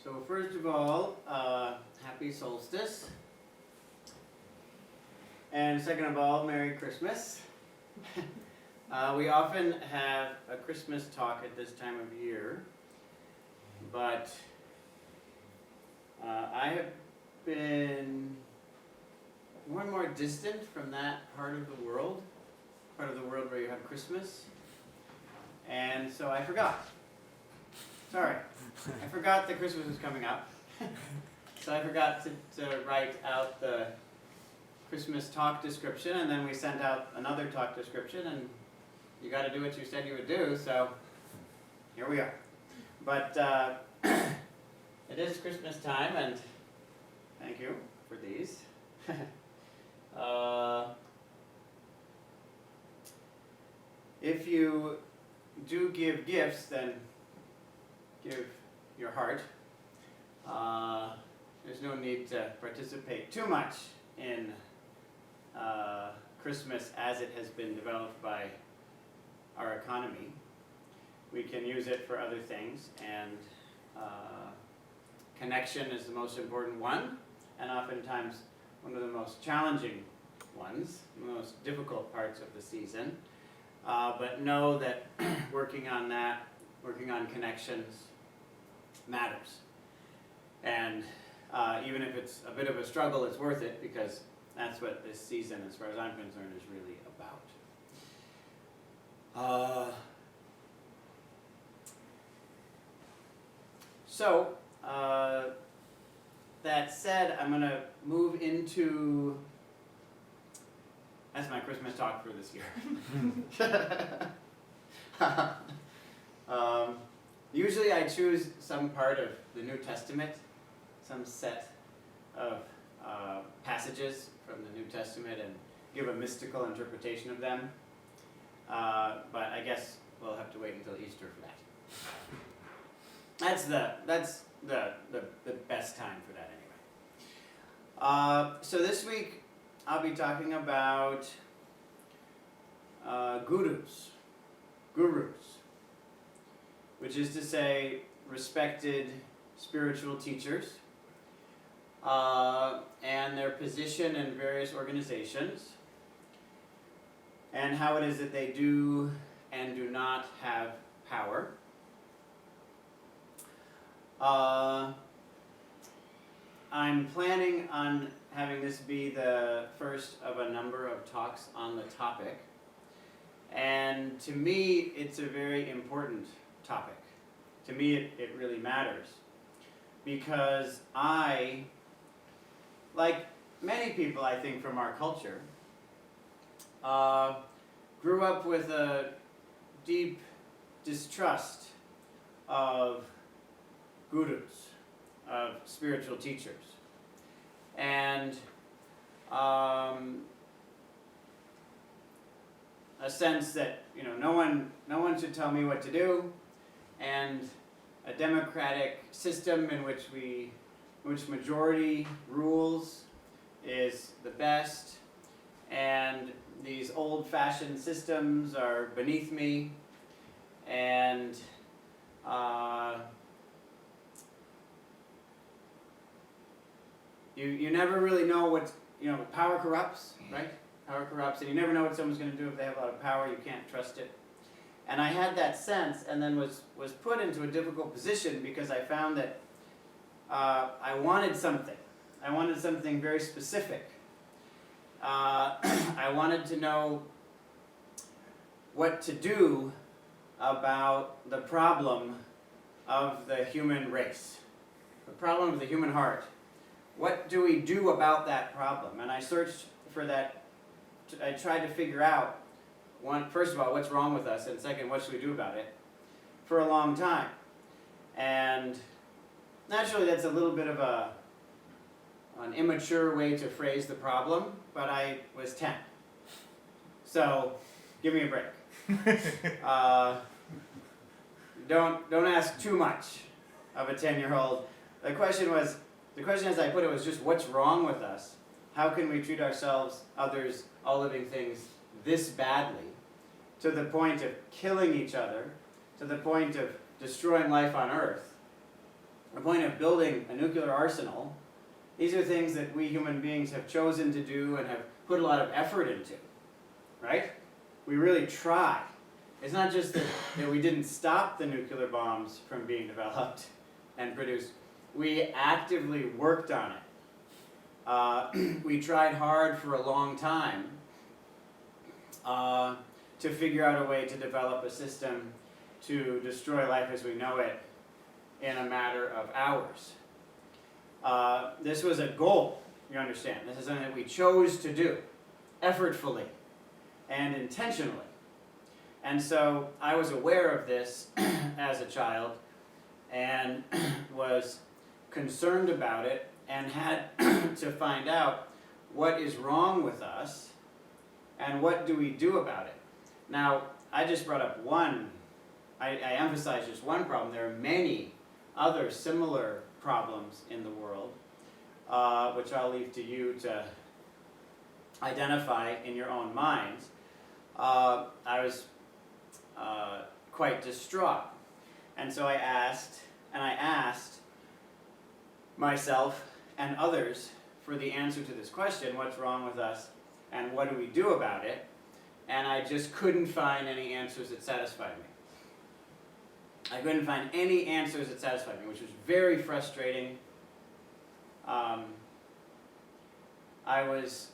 So first of all, happy solstice. And second of all, Merry Christmas. We often have a Christmas talk at this time of year, but I have been more and more distant from that part of the world where you have Christmas, and so I forgot. Sorry, I forgot that Christmas was coming up, so I forgot to write out the Christmas talk description, and then we sent out another talk description, and you got to do what you said you would do, so here we are. But it is Christmas time, and thank you for these. If you do give gifts, then give your heart. There's no need to participate too much in Christmas as it has been developed by our economy. We can use it for other things, and connection is the most important one, and oftentimes one of the most challenging ones, the most difficult parts of the season. But know that working on connections matters. And even if it's a bit of a struggle, it's worth it, because that's what this season, as far as I'm concerned, is really about. So, that said, I'm going to move into... That's my Christmas talk for this year. Usually I choose some part of the New Testament, some set of passages from the New Testament, and give a mystical interpretation of them. But I guess we'll have to wait until Easter for that. That's the best time for that anyway. So this week I'll be talking about gurus, which is to say respected spiritual teachers, and their position in various organizations, and how it is that they do and do not have power. I'm planning on having this be the first of a number of talks on the topic, and to me it's a very important topic. To me it really matters, because I, like many people I think from our culture, grew up with a deep distrust of gurus, of spiritual teachers, and a sense that no one should tell me what to do, and a democratic system in which majority rules is the best, and these old-fashioned systems are beneath me, and you never really know what's, power corrupts, right? Power corrupts, and you never know what someone's going to do if they have a lot of power. You can't trust it. And I had that sense, and then was put into a difficult position, because I found that I wanted something. I wanted something very specific. I wanted to know what to do about the problem of the human race, the problem of the human heart. What do we do about that problem? And I searched for that. I tried to figure out, first of all, what's wrong with us, and second, what should we do about it, for a long time. And naturally that's a little bit of an immature way to phrase the problem, but I was 10. So give me a break. Don't ask too much of a 10-year-old. The question as I put it was just, what's wrong with us? How can we treat ourselves, others, all living things this badly, to the point of killing each other, to the point of destroying life on earth? the point of building a nuclear arsenal, these are things that we human beings have chosen to do and have put a lot of effort into, right? We really try. It's not just that we didn't stop the nuclear bombs from being developed and produced. We actively worked on it. We tried hard for a long time to figure out a way to develop a system to destroy life as we know it in a matter of hours. This was a goal, you understand. This is something that we chose to do, effortfully and intentionally. And so I was aware of this as a child and was concerned about it and had to find out what is wrong with us and what do we do about it. Now, I just brought up one, I emphasized just one problem. There are many other similar problems in the world, which I'll leave to you to identify in your own minds. I was quite distraught. And so I asked myself and others for the answer to this question, what's wrong with us and what do we do about it? And I just couldn't find any answers that satisfied me. I couldn't find any answers that satisfied me, which was very frustrating. I was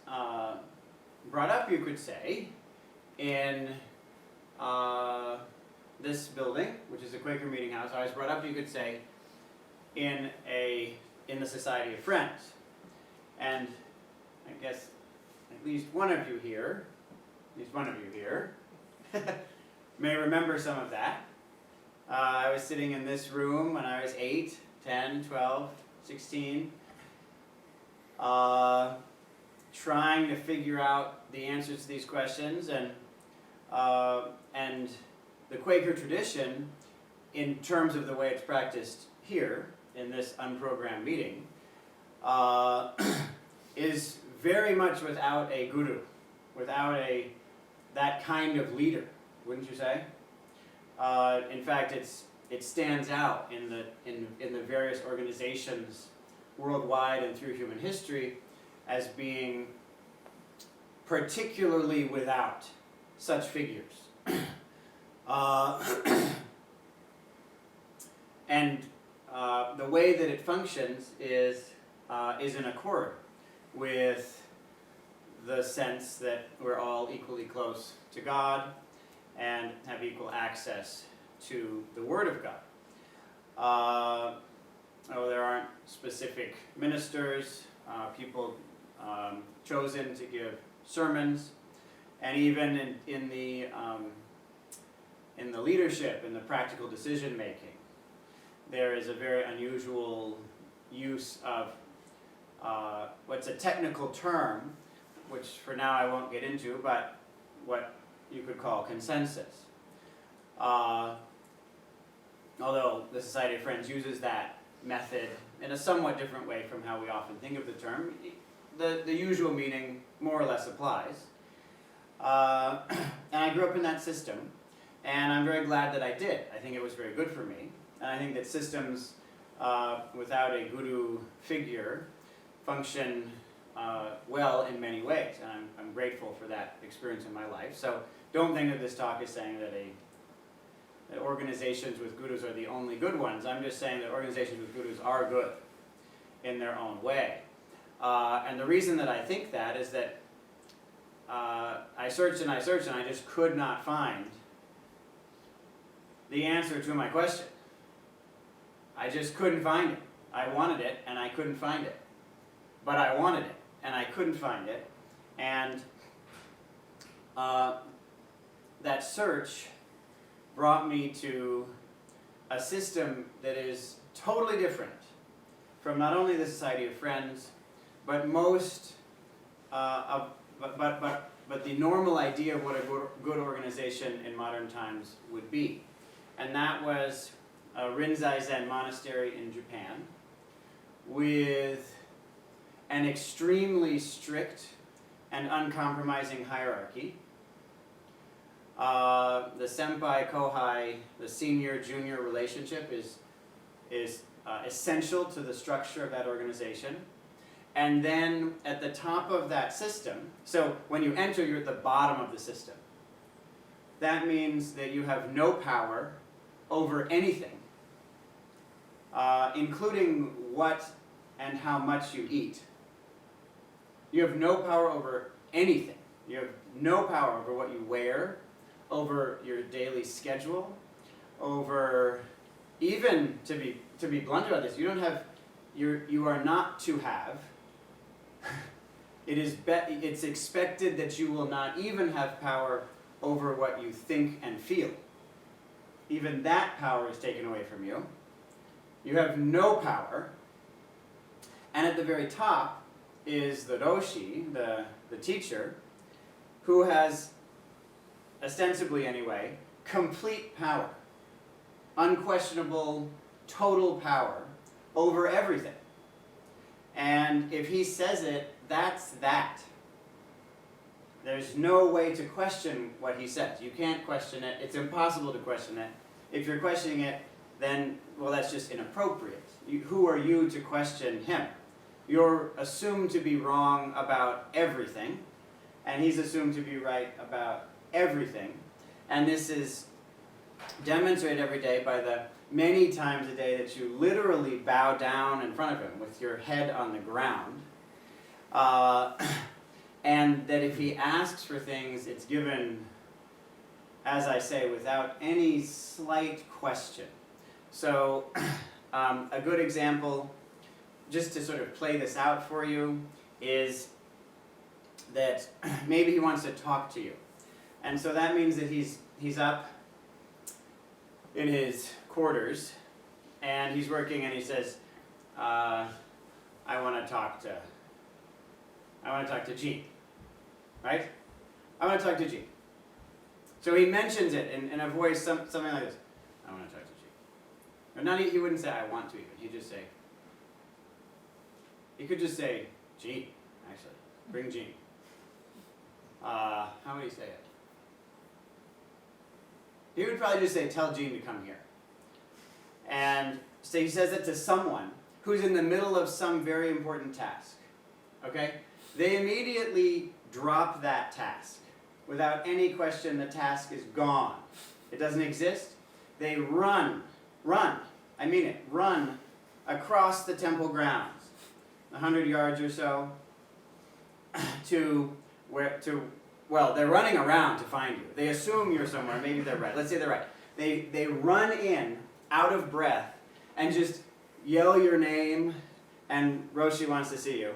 brought up, you could say, in this building, which is a Quaker meeting house. I was brought up, you could say, in the Society of Friends. And I guess at least one of you here may remember some of that. I was sitting in this room when I was 8, 10, 12, 16, trying to figure out the answers to these questions, and the Quaker tradition, in terms of the way it's practiced here in this unprogrammed meeting, is very much without a guru, without that kind of leader, wouldn't you say? In fact, it stands out in the various organizations worldwide and through human history as being particularly without such figures. And the way that it functions is in accord with the sense that we're all equally close to God and have equal access to the Word of God. There aren't specific ministers, people chosen to give sermons, and even in the leadership, in the practical decision making, there is a very unusual use of what's a technical term, which for now I won't get into, but what you could call consensus. Although the Society of Friends uses that method in a somewhat different way from how we often think of the term, the usual meaning more or less applies. And I grew up in that system, and I'm very glad that I did. I think it was very good for me. And I think that systems without a guru figure function well in many ways, and I'm grateful for that experience in my life. So don't think that this talk is saying that that organizations with gurus are the only good ones. I'm just saying that organizations with gurus are good in their own way. And the reason that I think that is that I searched and I just could not find the answer to my question. I just couldn't find it. I wanted it and I couldn't find it. But I wanted it and I couldn't find it. And that search brought me to a system that is totally different from not only the Society of Friends, but but the normal idea of what a good organization in modern times would be. And that was a Rinzai Zen Monastery in Japan with an extremely strict and uncompromising hierarchy. The senpai-kohai, the senior-junior relationship is essential to the structure of that organization. And then at the top of that system, so when you enter, you're at the bottom of the system. That means that you have no power over anything, including what and how much you eat. You have no power over anything. You have no power over what you wear, over your daily schedule, over, even to be blunt about this, you are not to have. It's expected that you will not even have power over what you think and feel. Even that power is taken away from you. You have no power. And at the very top is the Roshi, the teacher, who has, ostensibly anyway, complete power. Unquestionable, total power over everything. And if he says it, that's that. There's no way to question what he says. You can't question it. It's impossible to question it. If you're questioning it, then, well, that's just inappropriate. Who are you to question him? You're assumed to be wrong about everything, and he's assumed to be right about everything. And this is demonstrated every day by the many times a day that you literally bow down in front of him with your head on the ground. And that if he asks for things, it's given, as I say, without any slight question. So a good example, just to sort of play this out for you, is that maybe he wants to talk to you. And so that means that he's up in his quarters, and he's working, and he says, I want to talk to Jean, right? I want to talk to Jean. So he mentions it in a voice, something like this. I want to talk to Jean. He wouldn't say, I want to even. He could just say, Jean, actually. Bring Jean. How would he say it? He would probably just say, tell Jean to come here. And so he says it to someone who's in the middle of some very important task. Okay? They immediately drop that task. Without any question, the task is gone. It doesn't exist. They run across the temple grounds, 100 yards or so, well, they're running around to find you. They assume you're somewhere. Maybe they're right. Let's say they're right. They run in, out of breath, and just yell your name, and Roshi wants to see you.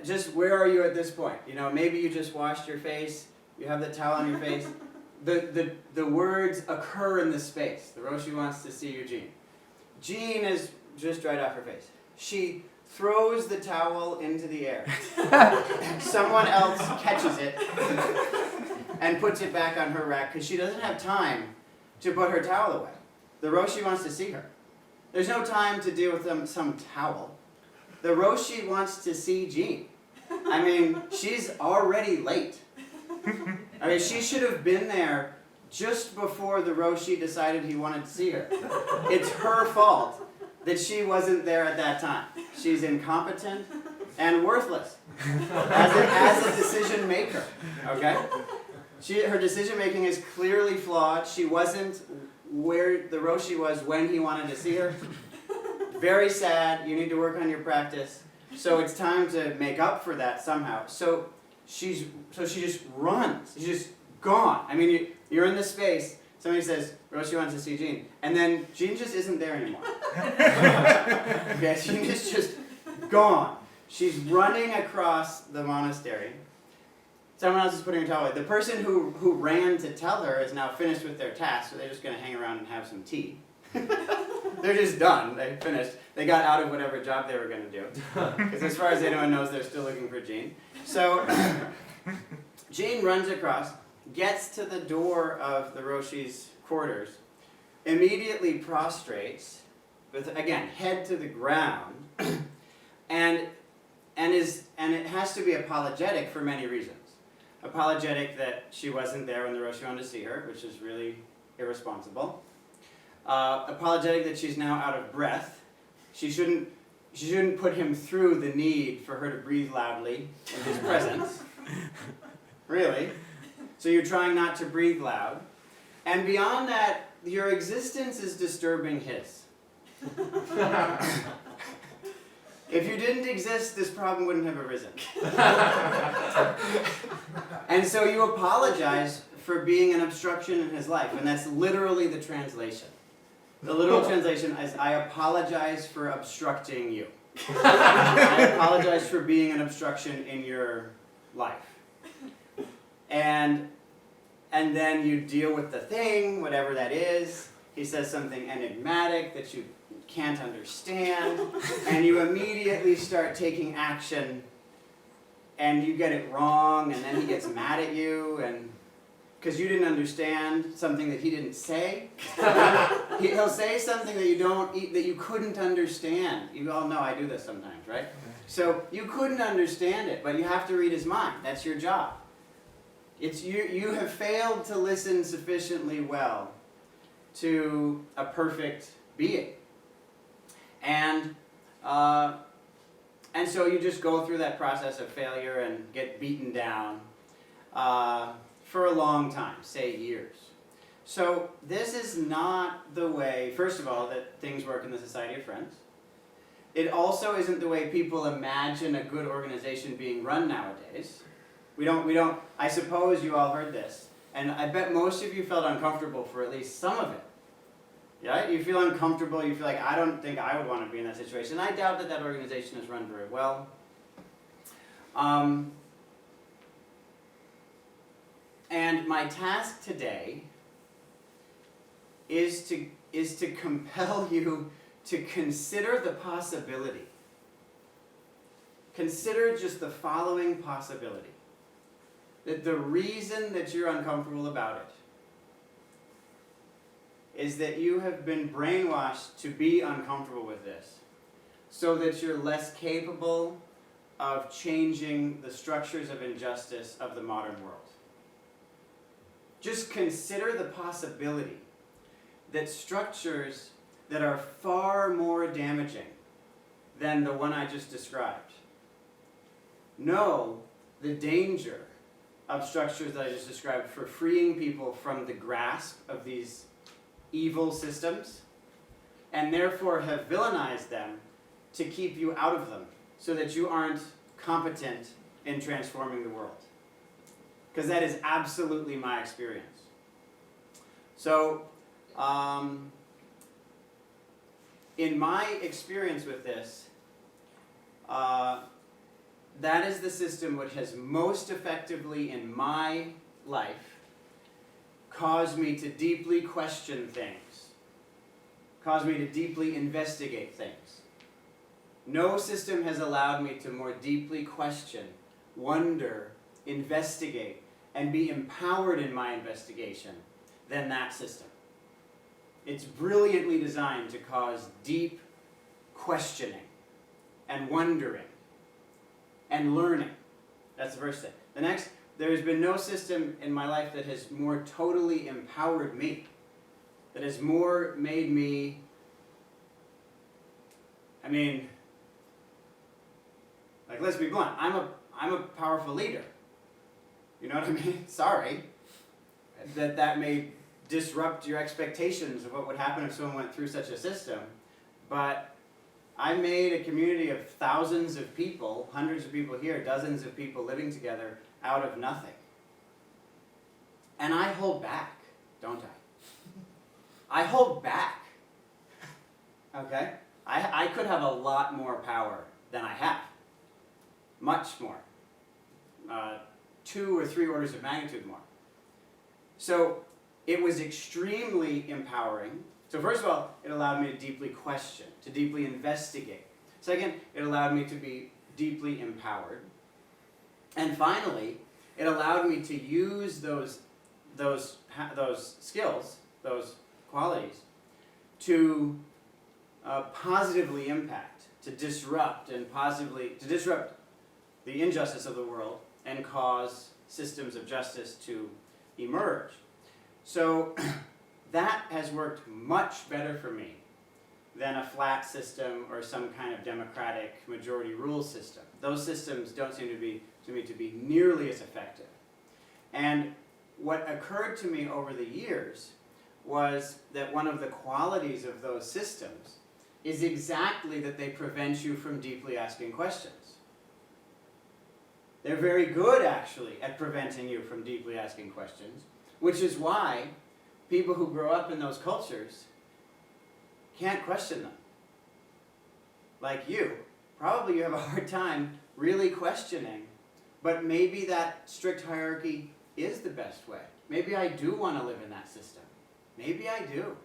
Just where are you at this point? Maybe you just washed your face. You have the towel on your face. The words occur in the space. The Roshi wants to see you, Jean. Jean is just dried off her face. She throws the towel into the air. Someone else catches it and puts it back on her rack because she doesn't have time to put her towel away. The Roshi wants to see her. There's no time to deal with some towel. The Roshi wants to see Jean. I mean, she's already late. I mean, she should have been there just before the Roshi decided he wanted to see her. It's her fault that she wasn't there at that time. She's incompetent and worthless as a decision maker. Okay? Her decision making is clearly flawed. She wasn't where the Roshi was when he wanted to see her. Very sad. You need to work on your practice. So it's time to make up for that somehow. So she just runs. She's just gone. I mean, you're in this space. Somebody says, Roshi wants to see Jean. And then Jean just isn't there anymore. Okay, Jean is just gone. She's running across the monastery. Someone else is putting her towel away. The person who ran to tell her is now finished with their task, so they're just going to hang around and have some tea. They're just done. They finished. They got out of whatever job they were going to do. Because as far as anyone knows, they're still looking for Jean. So Jean runs across, gets to the door of the Roshi's quarters, immediately prostrates, with, again, head to the ground, and it has to be apologetic for many reasons. Apologetic that she wasn't there when the Roshi wanted to see her, which is really irresponsible. apologetic that she's now out of breath. She shouldn't put him through the need for her to breathe loudly in his presence. Really. So you're trying not to breathe loud. And beyond that, your existence is disturbing his. If you didn't exist, this problem wouldn't have arisen. And so you apologize for being an obstruction in his life, and that's literally the translation. The literal translation is, I apologize for obstructing you. I apologize for being an obstruction in your life. And then you deal with the thing, whatever that is. He says something enigmatic that you can't understand, and you immediately start taking action, and you get it wrong, and then he gets mad at you, and because you didn't understand something that he didn't say. He'll say something that you couldn't understand. You all know I do this sometimes, right? So you couldn't understand it, but you have to read his mind. That's your job. It's you have failed to listen sufficiently well to a perfect being. And so you just go through that process of failure and get beaten down for a long time, say years. So this is not the way, first of all, that things work in the Society of Friends. It also isn't the way people imagine a good organization being run nowadays. We don't, I suppose you all heard this, and I bet most of you felt uncomfortable for at least some of it. Yeah, you feel uncomfortable, you feel like, I don't think I would want to be in that situation. I doubt that organization is run very well. And my task today is to compel you to consider the possibility. Consider just the following possibility. That the reason that you're uncomfortable about it is that you have been brainwashed to be uncomfortable with this, so that you're less capable of changing the structures of injustice of the modern world. Just consider the possibility that structures that are far more damaging than the one I just described know the danger of structures that I just described for freeing people from the grasp of these evil systems, and therefore have villainized them to keep you out of them, so that you aren't competent in transforming the world. Because that is absolutely my experience. So, in my experience with this, that is the system which has most effectively in my life caused me to deeply question things, caused me to deeply investigate things. No system has allowed me to more deeply question, wonder, investigate, and be empowered in my investigation than that system. It's brilliantly designed to cause deep questioning and wondering and learning. That's the first thing. The next, there has been no system in my life that has more totally empowered me, that has more made me, let's be blunt, I'm a powerful leader. You know what I mean? Sorry. That may disrupt your expectations of what would happen if someone went through such a system, but I made a community of thousands of people, hundreds of people here, dozens of people living together out of nothing. And I hold back, don't I? I hold back. Okay? I could have a lot more power than I have. Much more. 2 or 3 orders of magnitude more. So it was extremely empowering. So first of all, it allowed me to deeply question, to deeply investigate. Second, it allowed me to be deeply empowered. And finally, it allowed me to use those skills, those qualities, to positively impact, to disrupt the injustice of the world and cause systems of justice to emerge. So that has worked much better for me than a flat system or some kind of democratic majority rule system. Those systems don't seem to me to be nearly as effective. And what occurred to me over the years was that one of the qualities of those systems is exactly that they prevent you from deeply asking questions. They're very good, actually, at preventing you from deeply asking questions, which is why people who grow up in those cultures can't question them. Like you. Probably you have a hard time really questioning, but maybe that strict hierarchy is the best way. Maybe I do want to live in that system. Maybe I do.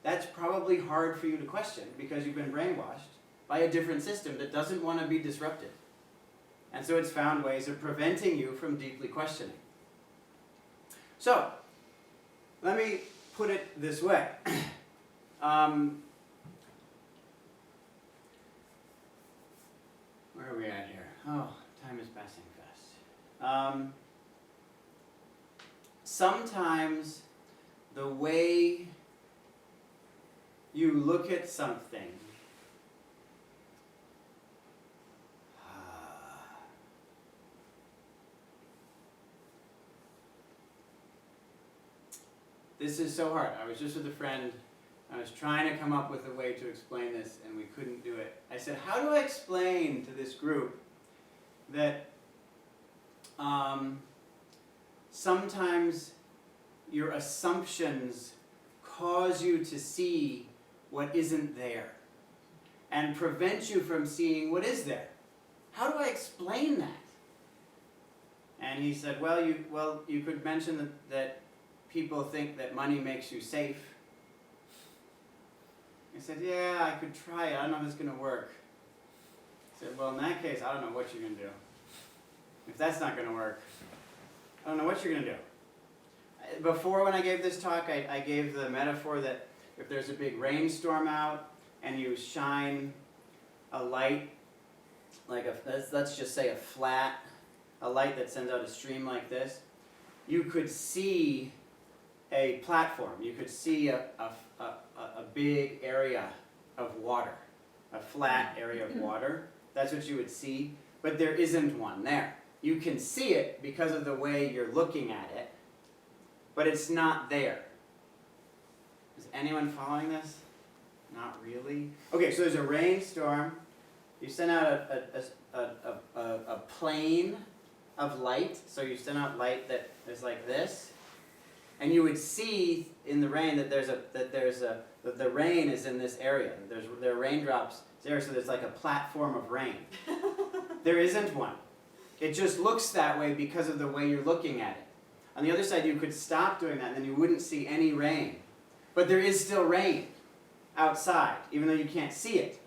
That's probably hard for you to question because you've been brainwashed by a different system that doesn't want to be disrupted. And so it's found ways of preventing you from deeply questioning. So, let me put it this way. Where are we at here? Oh, time is passing fast. Sometimes the way you look at something this is so hard. I was just with a friend. I was trying to come up with a way to explain this, and we couldn't do it. I said, how do I explain to this group that sometimes your assumptions cause you to see what isn't there and prevent you from seeing what is there? How do I explain that? And he said, well, you could mention that people think that money makes you safe. I said, yeah, I could try it. I don't know if it's going to work. I said, well, in that case, I don't know what you're going to do. If that's not going to work, I don't know what you're going to do. Before, when I gave this talk, I gave the metaphor that if there's a big rainstorm out and you shine a light, like let's just say a light that sends out a stream like this, you could see a platform. You could see a big area of water, a flat area of water. That's what you would see, but there isn't one there. You can see it because of the way you're looking at it, but it's not there. Is anyone following this? Not really? Okay, so there's a rainstorm. You send out a plane of light, so you send out light that is like this, and you would see in the rain that the rain is in this area. There are raindrops there, so there's like a platform of rain. There isn't one. It just looks that way because of the way you're looking at it. On the other side, you could stop doing that, and then you wouldn't see any rain. But there is still rain outside, even though you can't see it.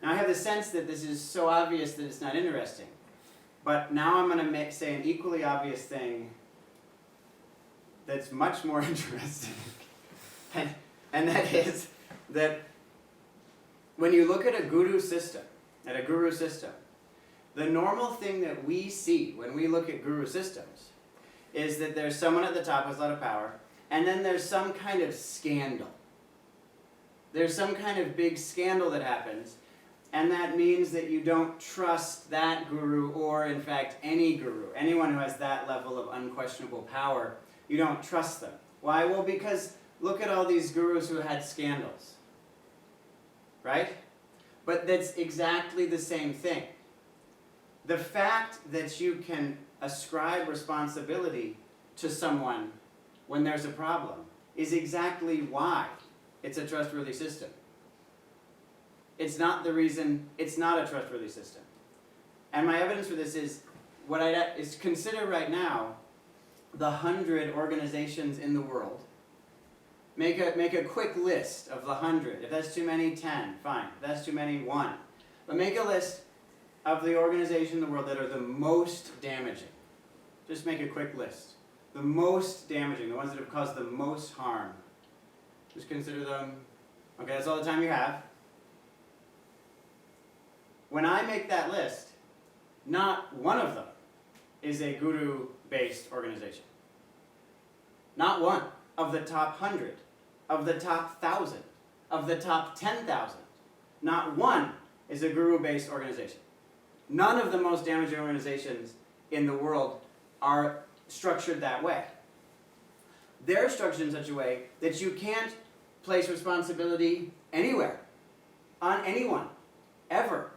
Now, I have the sense that this is so obvious that it's not interesting. But now I'm going to say an equally obvious thing that's much more interesting. And that is that when you look at a guru system, the normal thing that we see when we look at guru systems is that there's someone at the top with a lot of power, and then there's some kind of scandal. There's some kind of big scandal that happens, and that means that you don't trust that guru, or in fact any guru, anyone who has that level of unquestionable power, you don't trust them. Why? Well, because look at all these gurus who had scandals. Right? But that's exactly the same thing. The fact that you can ascribe responsibility to someone when there's a problem is exactly why it's a trustworthy system. It's not the reason it's not a trustworthy system. And my evidence for this is consider right now the 100 organizations in the world. Make a quick list of the 100. If that's too many, 10. Fine. If that's too many, 1. But make a list of the organizations in the world that are the most damaging. Just make a quick list. The most damaging, the ones that have caused the most harm. Just consider them. Okay, that's all the time you have. When I make that list, not one of them is a guru-based organization. Not one. of the top 100, of the top 1,000, of the top 10,000. Not one is a guru-based organization. None of the most damaging organizations in the world are structured that way. They're structured in such a way that you can't place responsibility anywhere, on anyone, ever.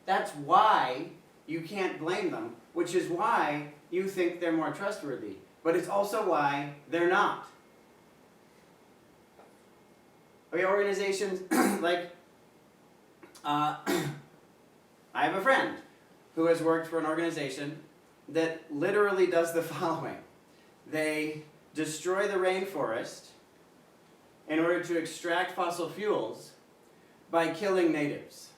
That's why you can't blame them, which is why you think they're more trustworthy. But it's also why they're not. Okay, organizations like, I have a friend who has worked for an organization that literally does the following. They destroy the rainforest in order to extract fossil fuels by killing natives.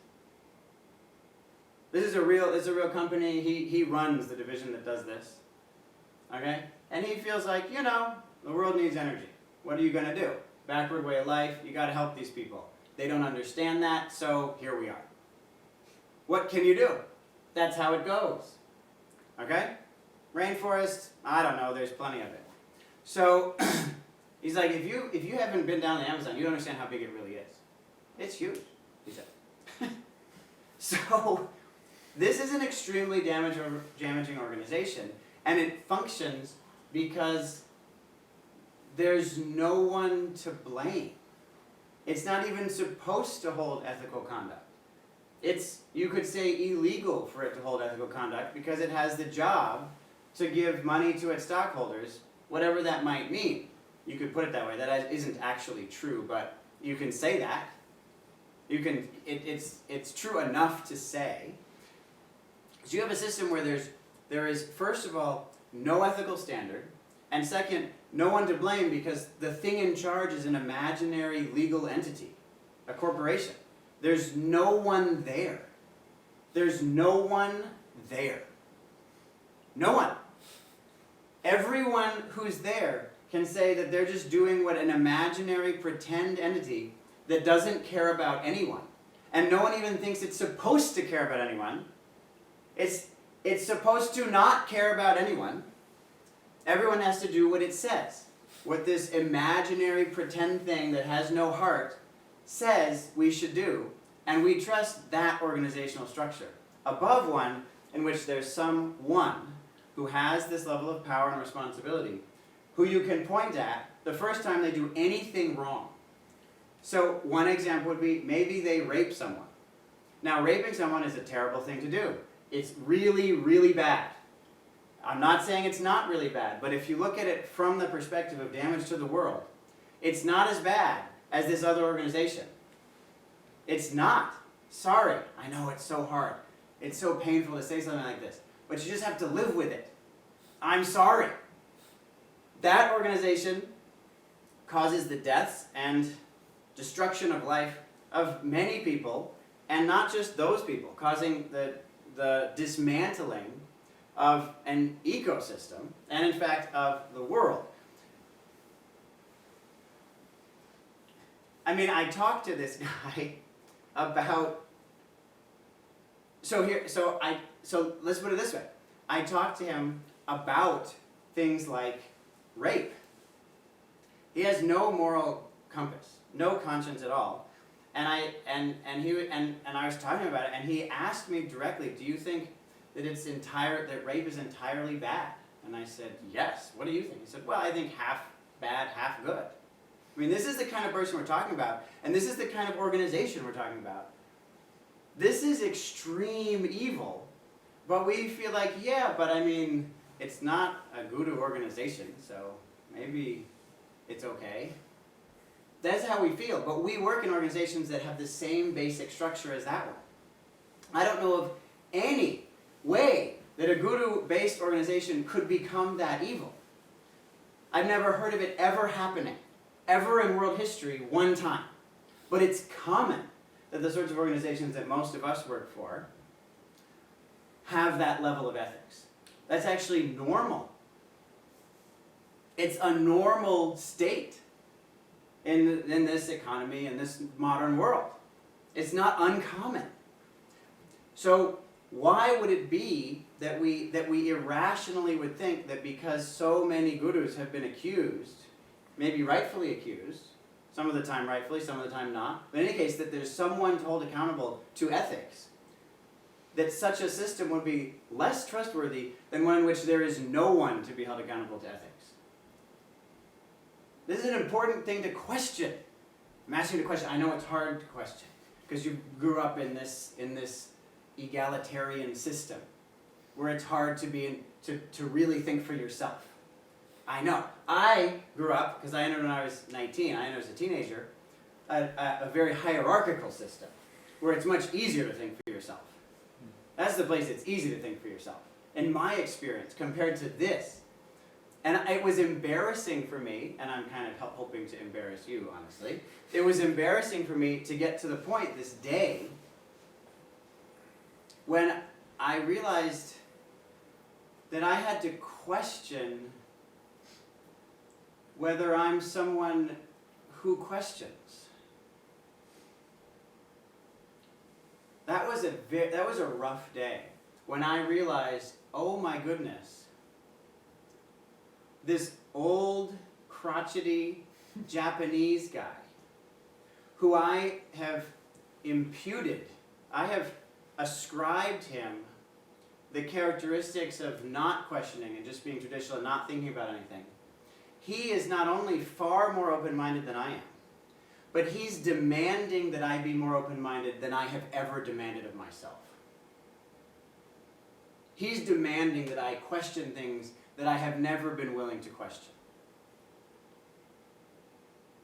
This is a real company. He runs the division that does this. Okay? And he feels like, the world needs energy. What are you going to do? Backward way of life. You got to help these people. They don't understand that, so here we are. What can you do? That's how it goes. Okay? Rainforest, I don't know, there's plenty of it. So, he's like, if you haven't been down the Amazon, you don't understand how big it really is. It's huge, he said. So, this is an extremely damaging organization, and it functions because there's no one to blame. It's not even supposed to hold ethical conduct. It's, you could say, illegal for it to hold ethical conduct because it has the job to give money to its stockholders, whatever that might mean. You could put it that way. That isn't actually true, but you can say that. You can. It's true enough to say. So you have a system where there is first of all no ethical standard, and second, no one to blame because the thing in charge is an imaginary legal entity, a corporation. There's no one there. There's no one there. No one. Everyone who's there can say that they're just doing what an imaginary pretend entity that doesn't care about anyone. And no one even thinks it's supposed to care about anyone. It's supposed to not care about anyone. Everyone has to do what it says. What this imaginary pretend thing that has no heart says we should do. And we trust that organizational structure above one in which there's someone who has this level of power and responsibility who you can point at the first time they do anything wrong. So one example would be maybe they rape someone. Now raping someone is a terrible thing to do. It's really, really bad. I'm not saying it's not really bad, but if you look at it from the perspective of damage to the world, it's not as bad as this other organization. It's not. Sorry. I know it's so hard. It's so painful to say something like this, but you just have to live with it. I'm sorry. That organization causes the deaths and destruction of life of many people, and not just those people, causing the dismantling of an ecosystem, and in fact of the world. I mean, I talked to this guy about, so let's put it this way. I talked to him about things like rape. He has no moral compass, no conscience at all. And I was talking about it, and he asked me directly, do you think that rape is entirely bad? And I said, yes. What do you think? He said, well, I think half bad, half good. I mean, this is the kind of person we're talking about, and this is the kind of organization we're talking about. This is extreme evil, but we feel like, yeah, but I mean, it's not a guru organization, so maybe it's okay. That's how we feel, but we work in organizations that have the same basic structure as that one. I don't know of any way that a guru-based organization could become that evil. I've never heard of it ever happening, ever in world history, one time. But it's common that the sorts of organizations that most of us work for have that level of ethics. That's actually normal. It's a normal state in this economy, in this modern world. It's not uncommon. So why would it be that we irrationally would think that because so many gurus have been accused maybe rightfully accused, some of the time rightfully, some of the time not, but in any case that there's someone to hold accountable to ethics, that such a system would be less trustworthy than one in which there is no one to be held accountable to ethics. This is an important thing to question. I'm asking you to question. I know it's hard to question because you grew up in this egalitarian system where it's hard to really think for yourself. I know. I grew up, because I entered when I was 19, I entered as a teenager, a very hierarchical system where it's much easier to think for yourself. That's the place it's easy to think for yourself. In my experience, compared to this, and it was embarrassing for me, and I'm kind of hoping to embarrass you, honestly. It was embarrassing for me to get to the point this day when I realized that I had to question whether I'm someone who questions. That was a rough day when I realized, oh my goodness, this old, crotchety Japanese guy who I have imputed, I have ascribed him the characteristics of not questioning and just being traditional and not thinking about anything. He is not only far more open-minded than I am, but he's demanding that I be more open-minded than I have ever demanded of myself. He's demanding that I question things that I have never been willing to question.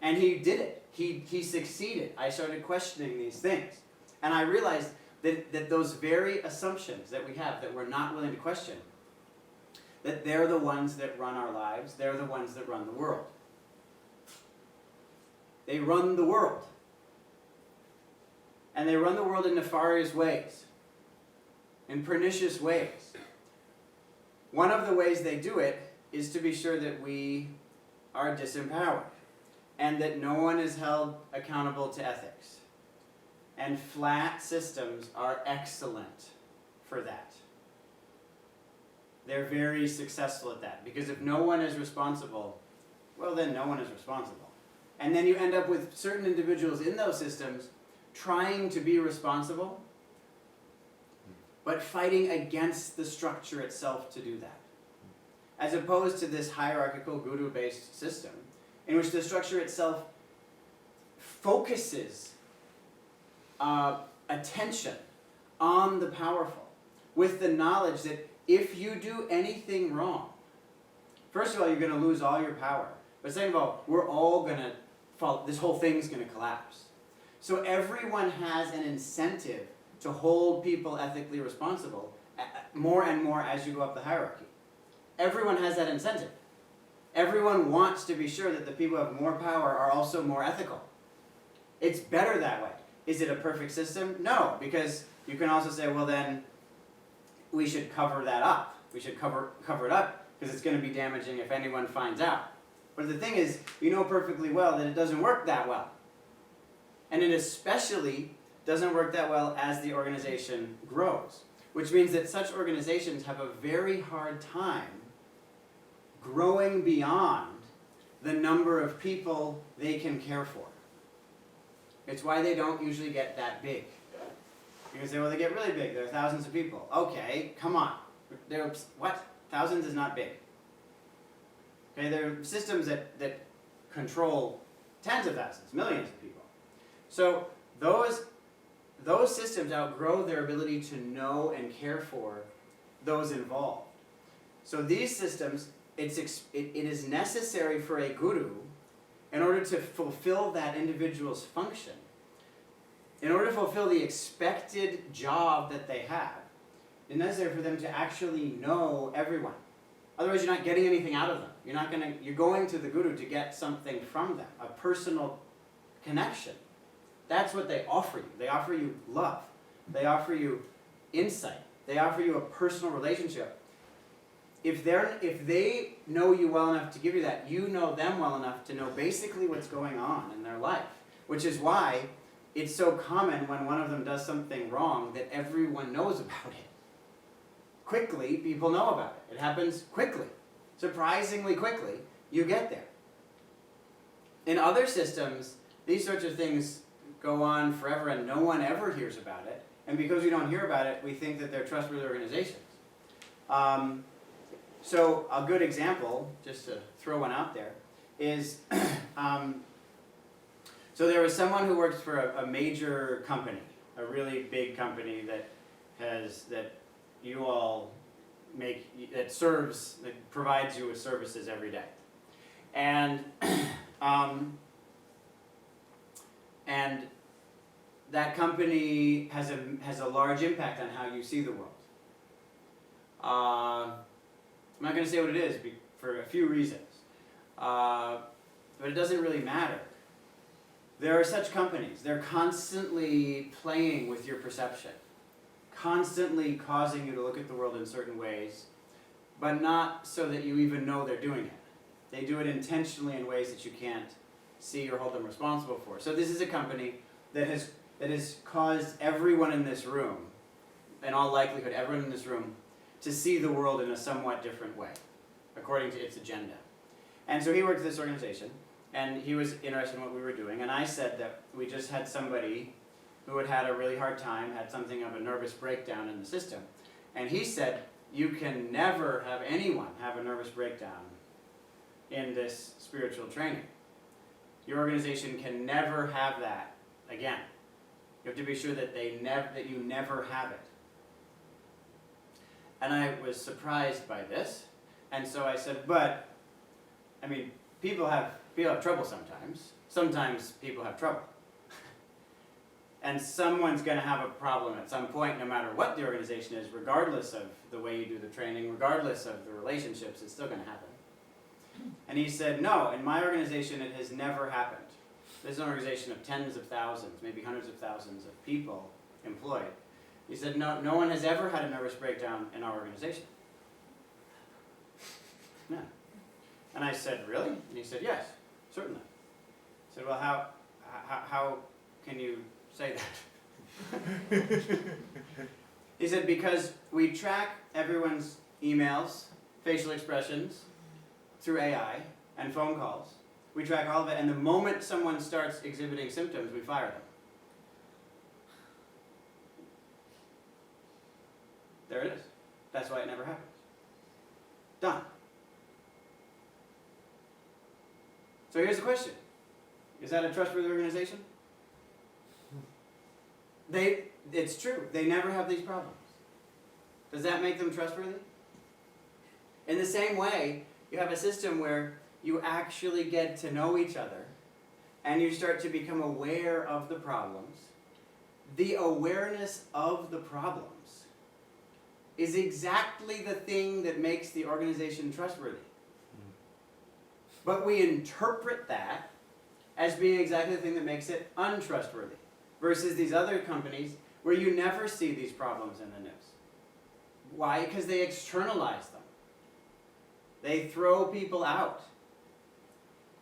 And he did it. He succeeded. I started questioning these things. And I realized that those very assumptions that we have that we're not willing to question, that they're the ones that run our lives, they're the ones that run the world. They run the world. And they run the world in nefarious ways, in pernicious ways. One of the ways they do it is to be sure that we are disempowered and that no one is held accountable to ethics. And flat systems are excellent for that. They're very successful at that, because if no one is responsible, well then no one is responsible. And then you end up with certain individuals in those systems trying to be responsible, but fighting against the structure itself to do that. As opposed to this hierarchical guru-based system, in which the structure itself focuses attention on the powerful, with the knowledge that if you do anything wrong, first of all, you're going to lose all your power. But second of all, we're all going to fall, this whole thing's going to collapse. So everyone has an incentive to hold people ethically responsible more and more as you go up the hierarchy. Everyone has that incentive. Everyone wants to be sure that the people who have more power are also more ethical. It's better that way. Is it a perfect system? No, because you can also say, well then, we should cover that up. We should cover it up because it's going to be damaging if anyone finds out. But the thing is, you know perfectly well that it doesn't work that well. And it especially doesn't work that well as the organization grows, which means that such organizations have a very hard time growing beyond the number of people they can care for. It's why they don't usually get that big. You can say, well, they get really big. There are thousands of people. Okay, come on. What? Thousands is not big. Okay, there are systems that control tens of thousands, millions of people. So those systems outgrow their ability to know and care for those involved. So these systems, it is necessary for a guru, in order to fulfill that individual's function, in order to fulfill the expected job that they have, it's necessary for them to actually know everyone. Otherwise, you're not getting anything out of them. You're going to the guru to get something from them, a personal connection. That's what they offer you. They offer you love. They offer you insight. They offer you a personal relationship. If they know you well enough to give you that, you know them well enough to know basically what's going on in their life. Which is why it's so common when one of them does something wrong that everyone knows about it. Quickly, people know about it. It happens quickly. Surprisingly quickly, you get there. In other systems, these sorts of things go on forever and no one ever hears about it. And because we don't hear about it, we think that they're trustworthy organizations. So a good example, just to throw one out there, is so there was someone who works for a major company, a really big company that you all make, that provides you with services every day. And that company has a large impact on how you see the world. I'm not going to say what it is for a few reasons, but it doesn't really matter. There are such companies. They're constantly playing with your perception, constantly causing you to look at the world in certain ways, but not so that you even know they're doing it. They do it intentionally in ways that you can't see or hold them responsible for. So this is a company that has caused everyone in this room, in all likelihood, everyone in this room, to see the world in a somewhat different way, according to its agenda. And so he worked at this organization, and he was interested in what we were doing, and I said that we just had somebody who had had a really hard time, had something of a nervous breakdown in the system. And he said, you can never have anyone have a nervous breakdown in this spiritual training. Your organization can never have that again. You have to be sure that you never have it. And I was surprised by this, and so I said, but, I mean, people have trouble sometimes. Sometimes people have trouble. And someone's going to have a problem at some point, no matter what the organization is, regardless of the way you do the training, regardless of the relationships, it's still going to happen. And he said, no, in my organization it has never happened. This is an organization of tens of thousands, maybe hundreds of thousands of people employed. He said, no one has ever had a nervous breakdown in our organization. No. And I said, really? And he said, yes, certainly. I said, well, how can you say that? He said, because we track everyone's emails, facial expressions, through AI, and phone calls. We track all of it, and the moment someone starts exhibiting symptoms, we fire them. There it is. That's why it never happens. Done. So here's the question. Is that a trustworthy organization? It's true. They never have these problems. Does that make them trustworthy? In the same way, you have a system where you actually get to know each other and you start to become aware of the problems. The awareness of the problems is exactly the thing that makes the organization trustworthy. But we interpret that as being exactly the thing that makes it untrustworthy, versus these other companies where you never see these problems in the news. Why? Because they externalize them. They throw people out.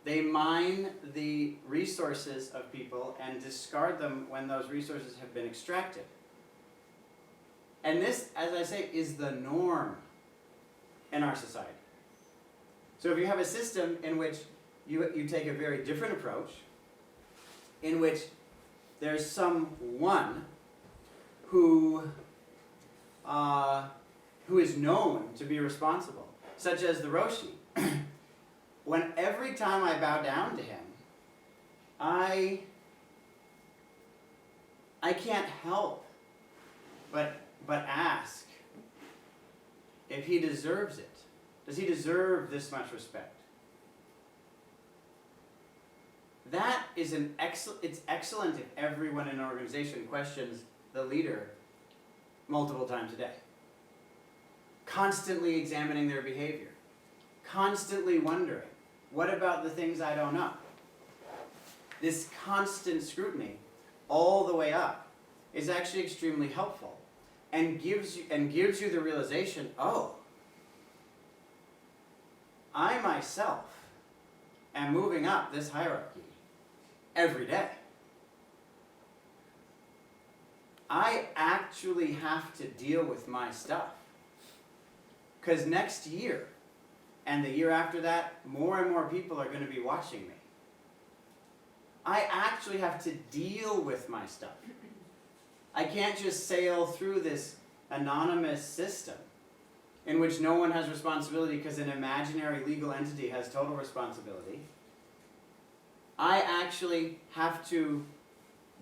They mine the resources of people and discard them when those resources have been extracted. And this, as I say, is the norm in our society. So if you have a system in which you take a very different approach, in which there's someone who is known to be responsible, such as the Roshi, when every time I bow down to him, I can't help but ask if he deserves it. Does he deserve this much respect? That is it's excellent if everyone in an organization questions the leader multiple times a day. Constantly examining their behavior. Constantly wondering, what about the things I don't know? This constant scrutiny all the way up is actually extremely helpful and gives you the realization, oh, I myself am moving up this hierarchy every day. I actually have to deal with my stuff. Because next year, and the year after that, more and more people are going to be watching me. I actually have to deal with my stuff. I can't just sail through this anonymous system in which no one has responsibility because an imaginary legal entity has total responsibility. I actually have to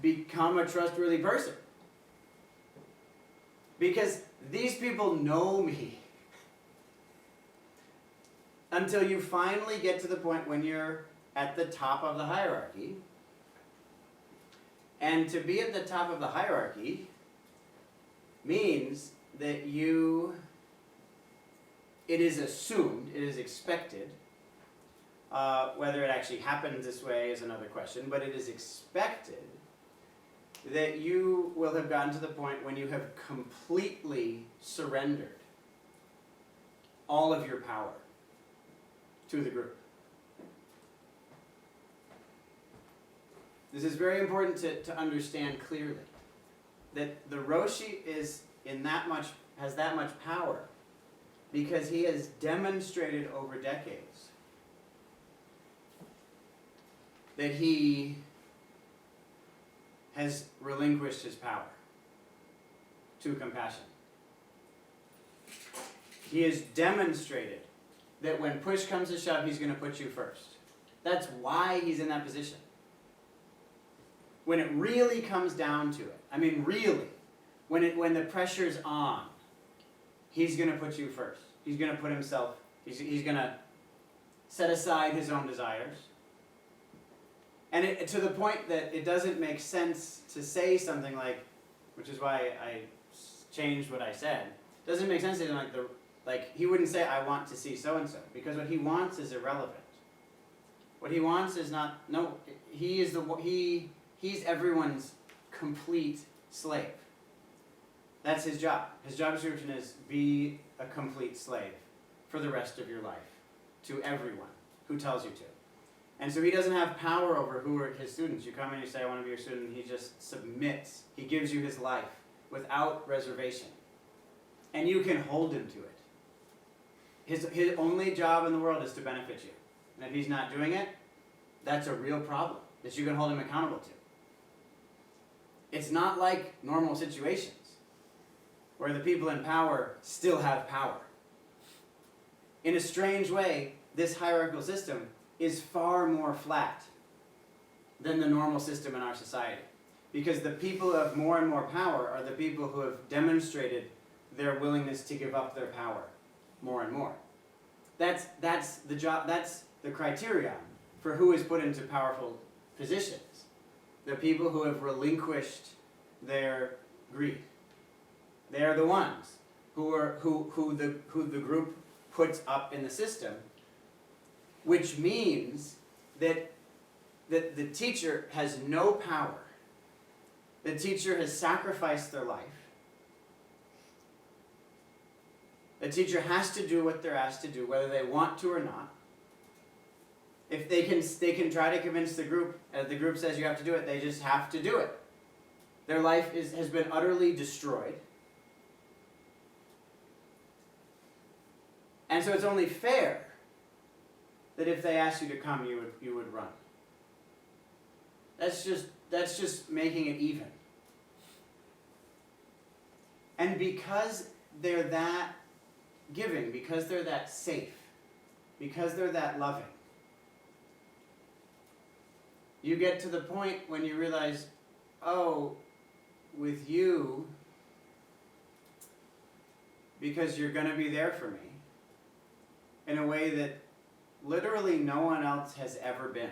become a trustworthy person. Because these people know me. Until you finally get to the point when you're at the top of the hierarchy. And to be at the top of the hierarchy means that it is assumed, it is expected, whether it actually happens this way is another question, but it is expected that you will have gotten to the point when you have completely surrendered all of your power to the group. This is very important to understand clearly, that the Roshi has that much power because he has demonstrated over decades that he has relinquished his power to compassion. He has demonstrated that when push comes to shove, he's going to put you first. That's why he's in that position. When it really comes down to it, I mean really, when the pressure's on, he's going to put you first. He's going to put himself, he's going to set aside his own desires. And to the point that it doesn't make sense to say something like, which is why I changed what I said, it doesn't make sense to say like he wouldn't say, I want to see so-and-so, because what he wants is irrelevant. What he wants is not, no, he's everyone's complete slave. That's his job. His job description is be a complete slave for the rest of your life to everyone who tells you to. And so he doesn't have power over who are his students. You come and you say, I want to be your student. He just submits. He gives you his life without reservation. And you can hold him to it. His only job in the world is to benefit you. And if he's not doing it, that's a real problem that you can hold him accountable to. It's not like normal situations where the people in power still have power. In a strange way, this hierarchical system is far more flat than the normal system in our society. Because the people who have more and more power are the people who have demonstrated their willingness to give up their power more and more. That's the job, that's the criterion for who is put into powerful positions. The people who have relinquished their greed. They are the ones who the group puts up in the system, which means that the teacher has no power. The teacher has sacrificed their life. The teacher has to do what they're asked to do, whether they want to or not. If they can try to convince the group, the group says you have to do it, they just have to do it. Their life has been utterly destroyed. And so it's only fair that if they asked you to come, you would run. That's just making it even. And because they're that giving, because they're that safe, because they're that loving, you get to the point when you realize, oh, with you, because you're going to be there for me in a way that literally no one else has ever been.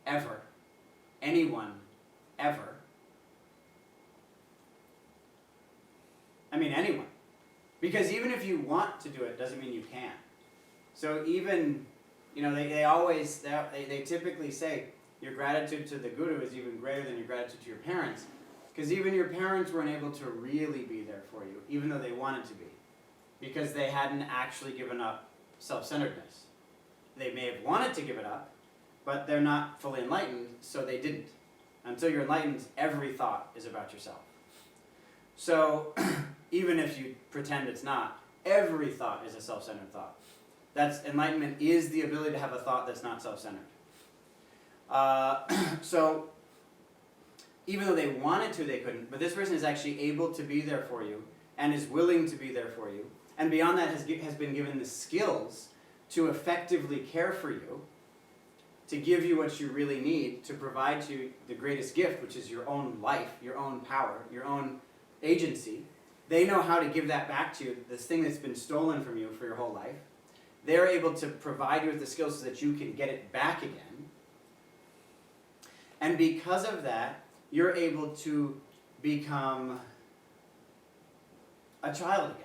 Ever. Anyone. Ever. I mean anyone. Because even if you want to do it, doesn't mean you can. So even, they typically say your gratitude to the guru is even greater than your gratitude to your parents. Because even your parents weren't able to really be there for you, even though they wanted to be. Because they hadn't actually given up self-centeredness. They may have wanted to give it up, but they're not fully enlightened, so they didn't. Until you're enlightened, every thought is about yourself. So, even if you pretend it's not, every thought is a self-centered thought. Enlightenment is the ability to have a thought that's not self-centered. So even though they wanted to, they couldn't, but this person is actually able to be there for you and is willing to be there for you. And beyond that has been given the skills to effectively care for you, to give you what you really need, to provide you the greatest gift, which is your own life, your own power, your own agency. They know how to give that back to you, this thing that's been stolen from you for your whole life. They're able to provide you with the skills so that you can get it back again. And because of that, you're able to become a child again,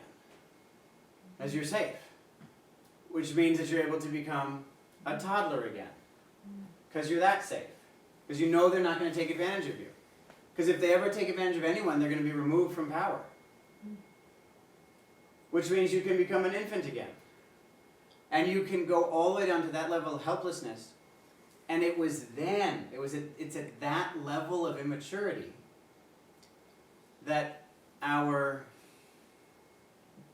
as you're safe. Which means that you're able to become a toddler again, because you're that safe. Because you know they're not going to take advantage of you. Because if they ever take advantage of anyone, they're going to be removed from power. Which means you can become an infant again. And you can go all the way down to that level of helplessness. And it's at that level of immaturity that our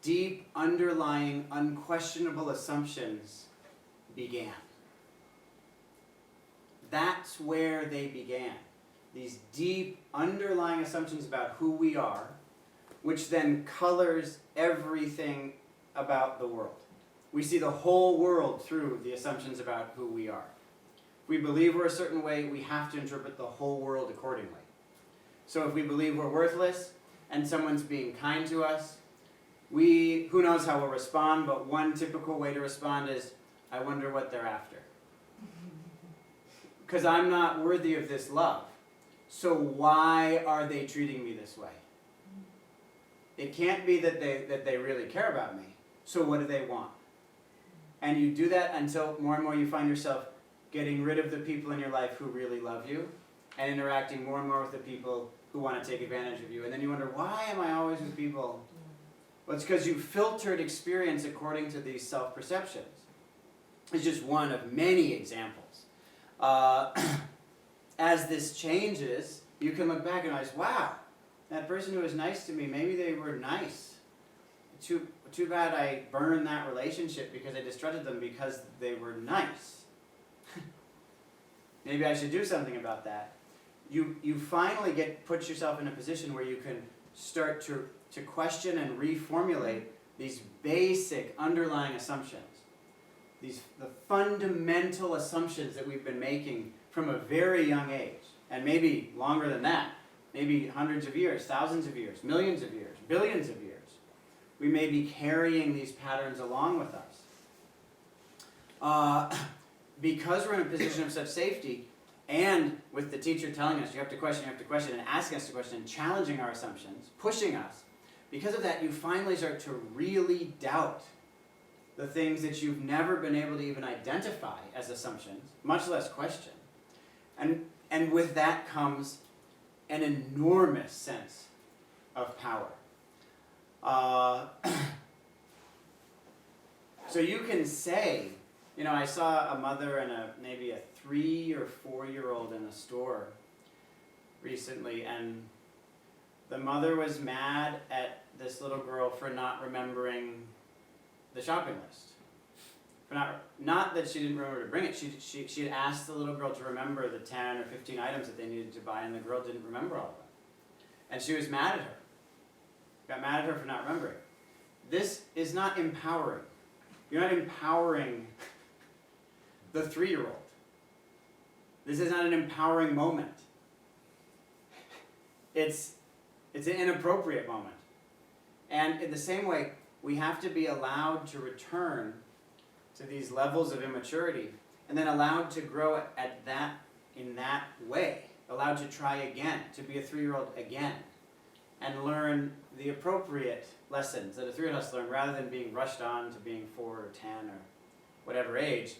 deep, underlying, unquestionable assumptions began. That's where they began. These deep, underlying assumptions about who we are, which then colors everything about the world. We see the whole world through the assumptions about who we are. If we believe we're a certain way, we have to interpret the whole world accordingly. So if we believe we're worthless and someone's being kind to us, who knows how we'll respond, but one typical way to respond is, I wonder what they're after. Because I'm not worthy of this love. So why are they treating me this way? It can't be that they really care about me. So what do they want? And you do that until more and more you find yourself getting rid of the people in your life who really love you and interacting more and more with the people who want to take advantage of you. And then you wonder, why am I always with people? Well, it's because you filtered experience according to these self-perceptions. It's just one of many examples. As this changes, you can look back and realize, wow, that person who was nice to me, maybe they were nice. Too bad I burned that relationship because I distrusted them because they were nice. Maybe I should do something about that. You finally put yourself in a position where you can start to question and reformulate these basic underlying assumptions. The fundamental assumptions that we've been making from a very young age, and maybe longer than that, maybe hundreds of years, thousands of years, millions of years, billions of years. We may be carrying these patterns along with us. Because we're in a position of such safety, and with the teacher telling us you have to question, and asking us to question, and challenging our assumptions, pushing us, because of that you finally start to really doubt the things that you've never been able to even identify as assumptions, much less question. And with that comes an enormous sense of power. So you can say, I saw a mother and maybe a 3 or 4-year-old in a store recently, and the mother was mad at this little girl for not remembering the shopping list. Not that she didn't remember to bring it. She had asked the little girl to remember the 10 or 15 items that they needed to buy, and the girl didn't remember all of them. And she was mad at her. Got mad at her for not remembering. This is not empowering. You're not empowering the 3-year-old. This is not an empowering moment. It's an inappropriate moment. And in the same way, we have to be allowed to return to these levels of immaturity, and then allowed to grow in that way, allowed to try again, to be a 3-year-old again, and learn the appropriate lessons that a 3-year-old has to learn, rather than being rushed on to being 4 or 10 or whatever age,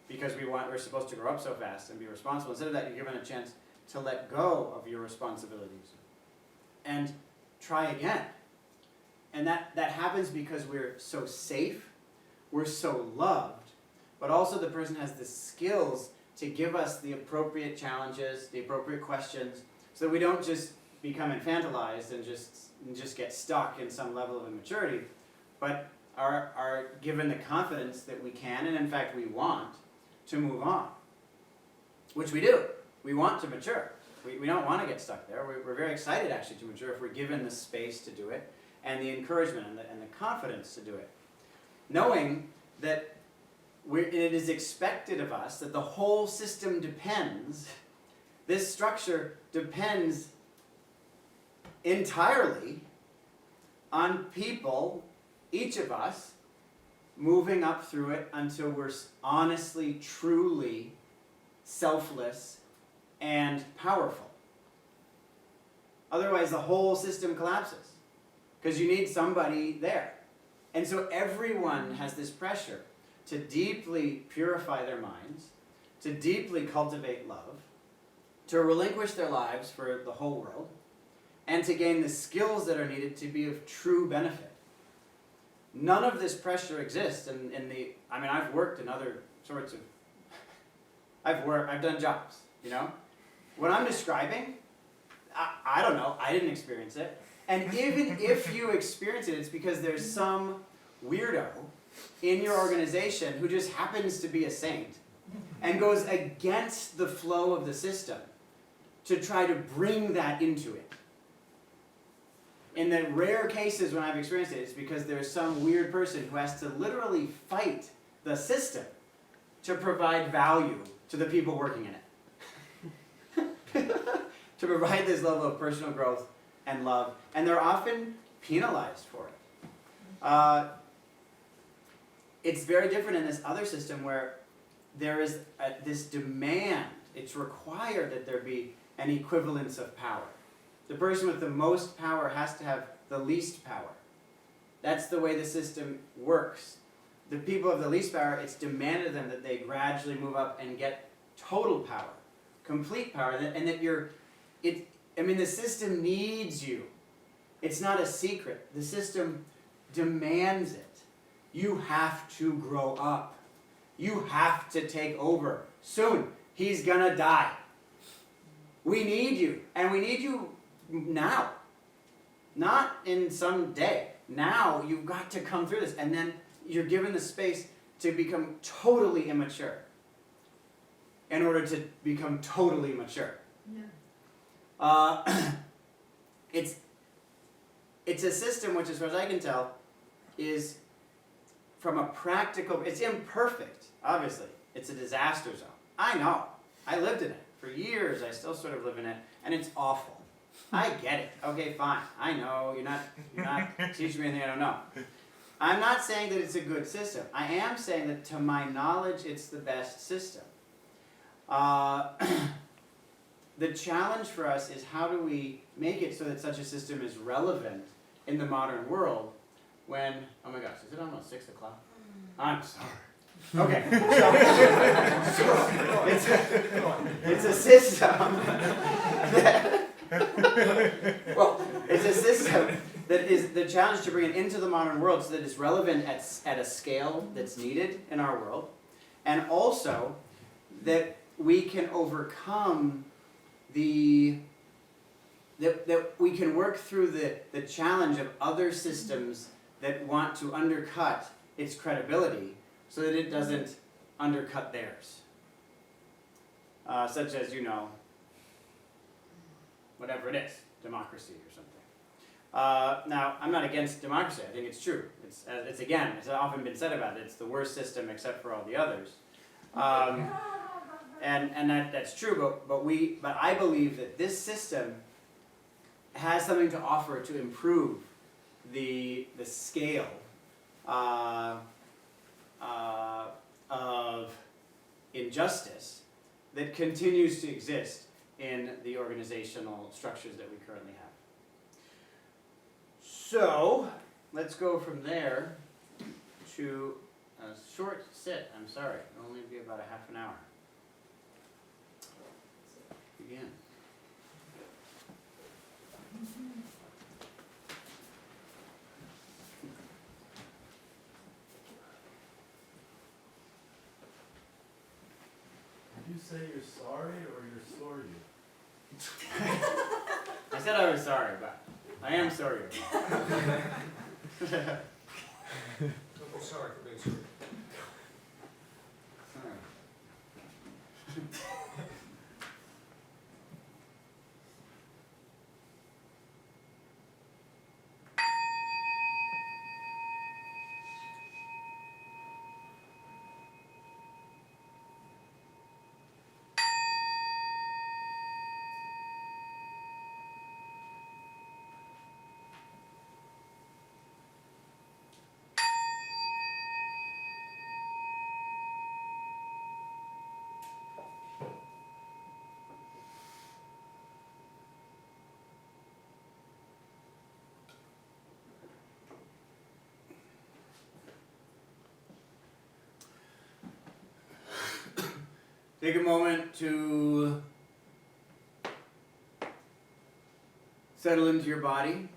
because we're supposed to grow up so fast and be responsible. Instead of that, you're given a chance to let go of your responsibilities and try again. And that happens because we're so safe, we're so loved, but also the person has the skills to give us the appropriate challenges, the appropriate questions, so that we don't just become infantilized and just get stuck in some level of immaturity, but are given the confidence that we can, and in fact we want, to move on. which we do. We want to mature. We don't want to get stuck there. We're very excited actually to mature if we're given the space to do it and the encouragement and the confidence to do it. Knowing that it is expected of us that the whole system depends, this structure depends entirely on people, each of us, moving up through it until we're honestly, truly selfless and powerful. Otherwise, the whole system collapses because you need somebody there. And so everyone has this pressure to deeply purify their minds, to deeply cultivate love, to relinquish their lives for the whole world, and to gain the skills that are needed to be of true benefit. None of this pressure exists in the, I mean, I've worked in other sorts of, I've done jobs, you know? What I'm describing, I don't know, I didn't experience it. And even if you experience it, it's because there's some weirdo in your organization who just happens to be a saint and goes against the flow of the system to try to bring that into it. In the rare cases when I've experienced it, it's because there's some weird person who has to literally fight the system to provide value to the people working in it. To provide this level of personal growth and love. And they're often penalized for it. It's very different in this other system where there is this demand. It's required that there be an equivalence of power. The person with the most power has to have the least power. That's the way the system works. The people of the least power, it's demanded of them that they gradually move up and get total power, complete power, and that the system needs you. It's not a secret. The system demands it. You have to grow up. You have to take over. Soon, he's gonna die. We need you, and we need you now. Not in some day. Now, you've got to come through this, and then you're given the space to become totally immature in order to become totally mature. Yeah. It's a system which, as far as I can tell, is from a practical, it's imperfect, obviously. It's a disaster zone. I know. I lived in it for years. I still sort of live in it, and it's awful. I get it. Okay, fine. I know. You're not teaching me anything I don't know. I'm not saying that it's a good system. I am saying that, to my knowledge, it's the best system. The challenge for us is how do we make it so that such a system is relevant in the modern world when, oh my gosh, is it almost 6 o'clock? I'm sorry. Okay, so it's a system that, well, it's a system that is the challenge to bring it into the modern world so that it's relevant at a scale that's needed in our world, and also that we can overcome that we can work through the challenge of other systems that want to undercut its credibility so that it doesn't undercut theirs. Such as, whatever it is, democracy or something. Now, I'm not against democracy. I think it's true. It's often been said about it. It's the worst system except for all the others. And that's true, but I believe that this system has something to offer to improve the scale of injustice that continues to exist in the organizational structures that we currently have. So, let's go from there to a short sit. I'm sorry, it'll only be about a half an hour. Begin. Did you say you're sorry or you're Soryu? I said I was sorry, but I am sorry. Don't be sorry for being sorry. Take a moment to settle into your body.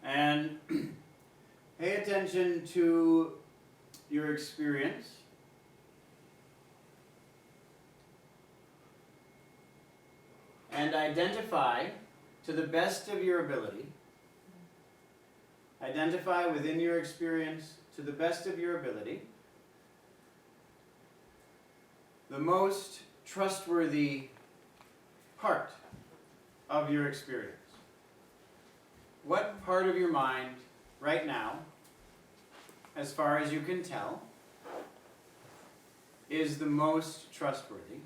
And pay attention to your experience. And identify, to the best of your ability, identify within your experience, to the best of your ability, the most trustworthy part of your experience. What part of your mind, right now, as far as you can tell, is the most trustworthy?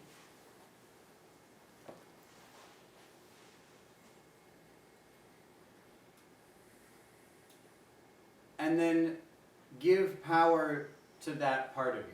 And then give power to that part of you.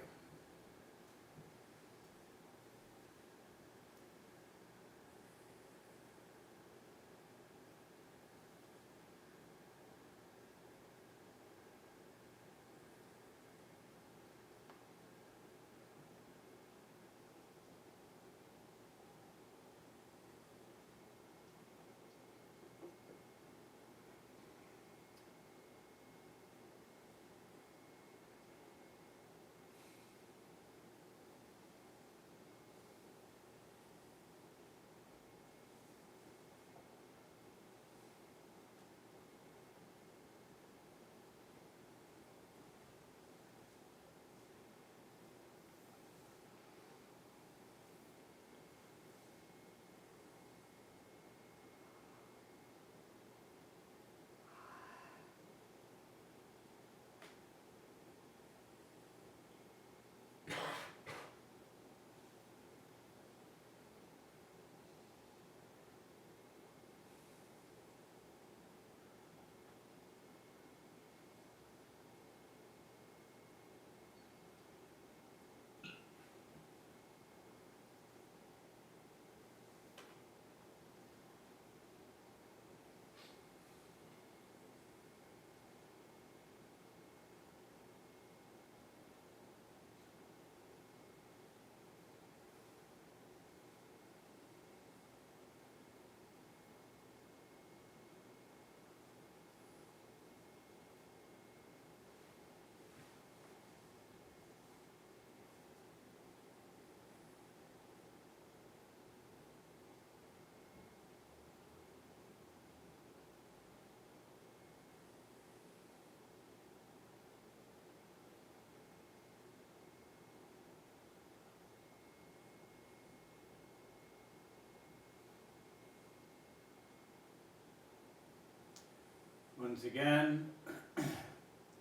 Once again,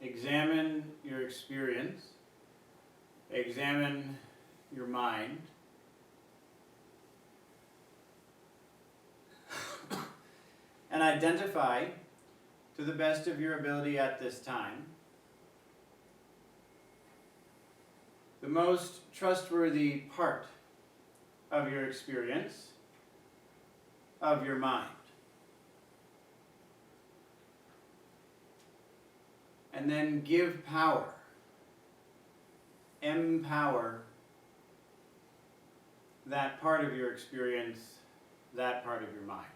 examine your experience, examine your mind, and identify, to the best of your ability at this time, the most trustworthy part of your experience, of your mind. And then give power, empower that part of your experience, that part of your mind.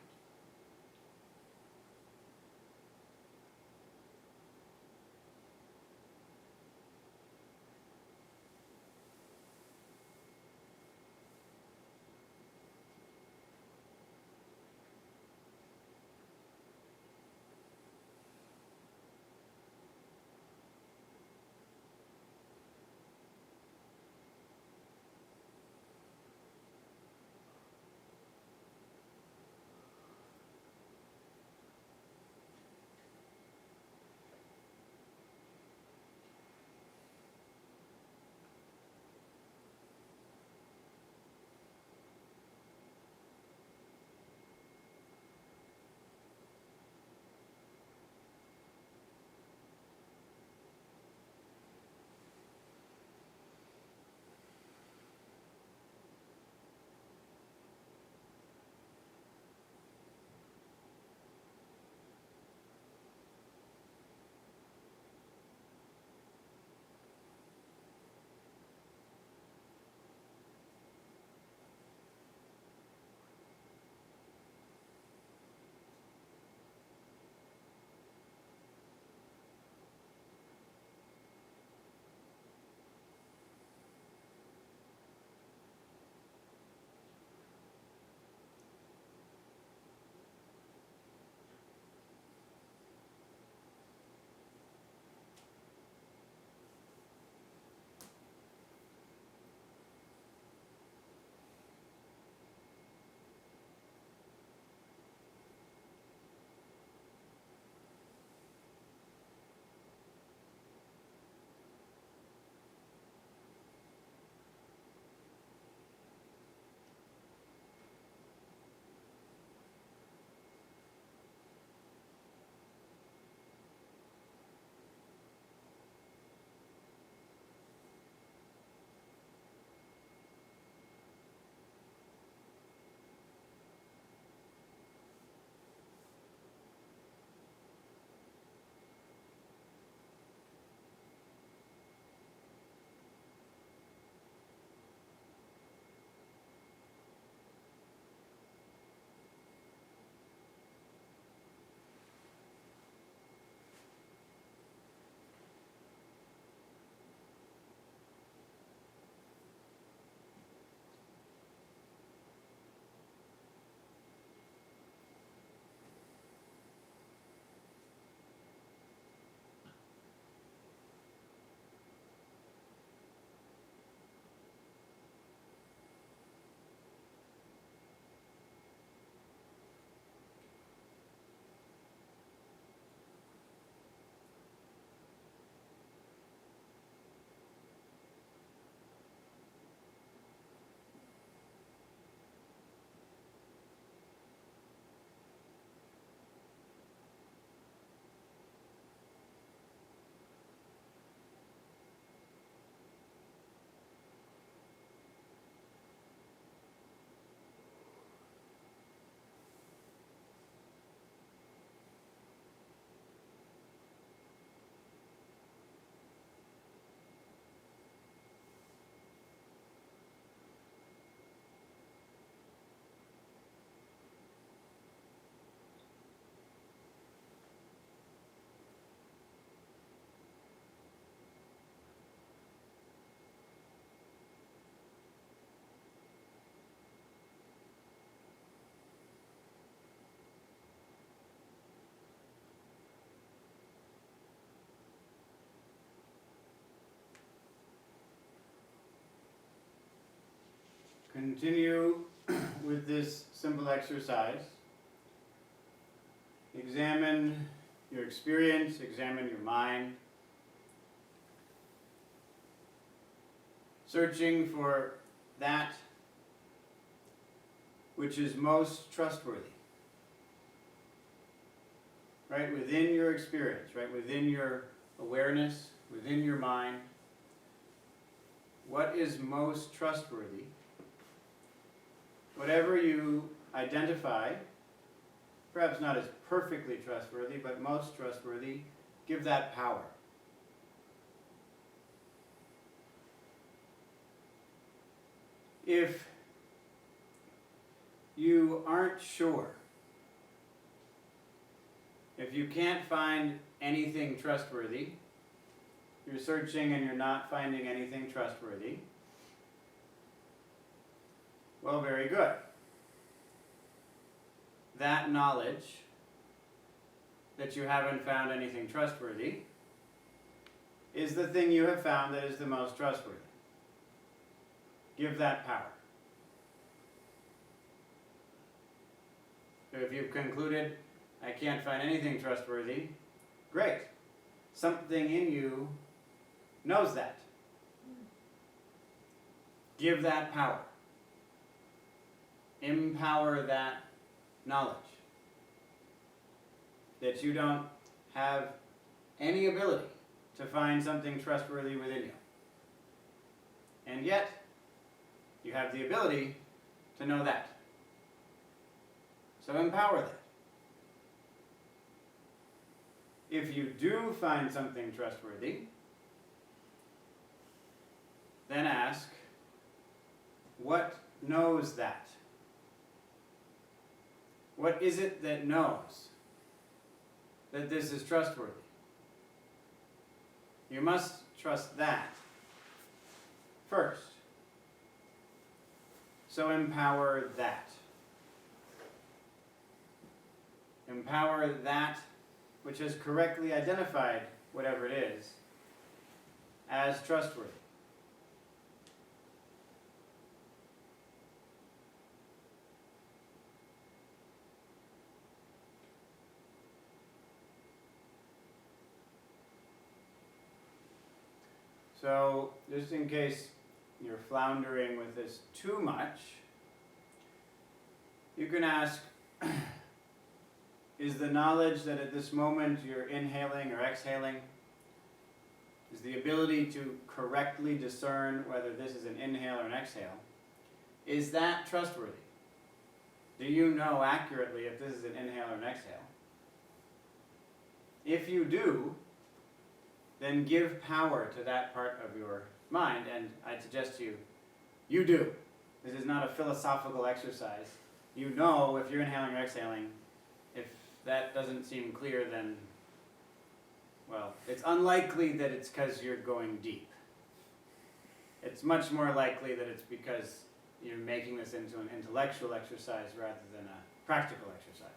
continue with this simple exercise. Examine your experience, examine your mind, searching for that which is most trustworthy. Right within your experience, right within your awareness, within your mind, what is most trustworthy? Whatever you identify, perhaps not as perfectly trustworthy, but most trustworthy, give that power. If you aren't sure, if you can't find anything trustworthy, you're searching and you're not finding anything trustworthy, well, very good. That knowledge that you haven't found anything trustworthy is the thing you have found that is the most trustworthy. Give that power. So if you've concluded, I can't find anything trustworthy, great. Something in you knows that. Give that power. Empower that knowledge. That you don't have any ability to find something trustworthy within you. And yet, you have the ability to know that. So empower that. If you do find something trustworthy, then ask, what knows that? What is it that knows that this is trustworthy? You must trust that first. So empower that. Empower that which has correctly identified whatever it is as trustworthy. So, just in case you're floundering with this too much, you can ask, is the knowledge that at this moment you're inhaling or exhaling, is the ability to correctly discern whether this is an inhale or an exhale, is that trustworthy? Do you know accurately if this is an inhale or an exhale? If you do, then give power to that part of your mind, and I'd suggest to you, you do. This is not a philosophical exercise. You know if you're inhaling or exhaling. If that doesn't seem clear, then, well, it's unlikely that it's because you're going deep. It's much more likely that it's because you're making this into an intellectual exercise rather than a practical exercise.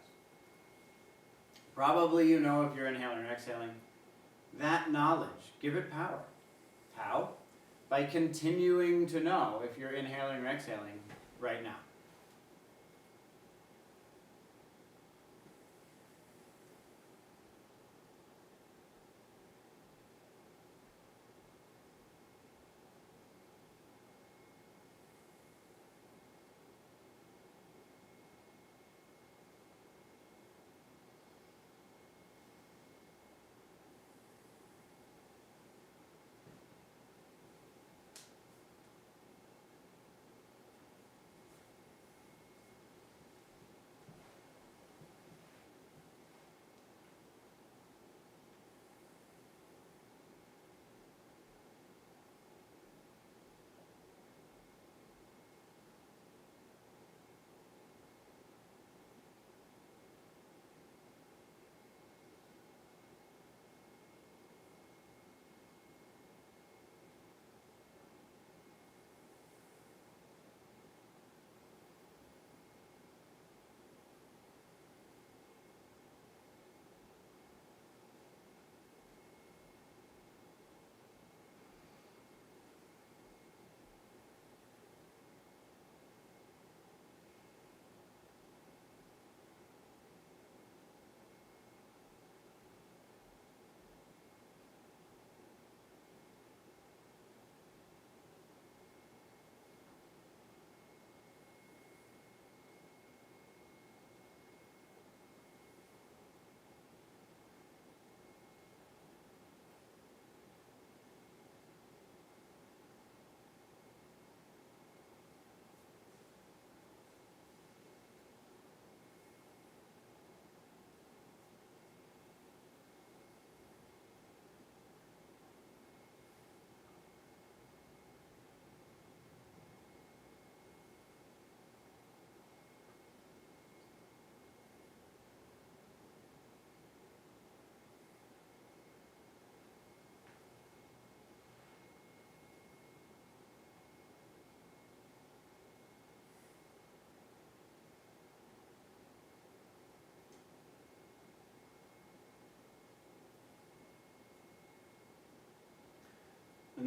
Probably you know if you're inhaling or exhaling. That knowledge, give it power. How? By continuing to know if you're inhaling or exhaling right now.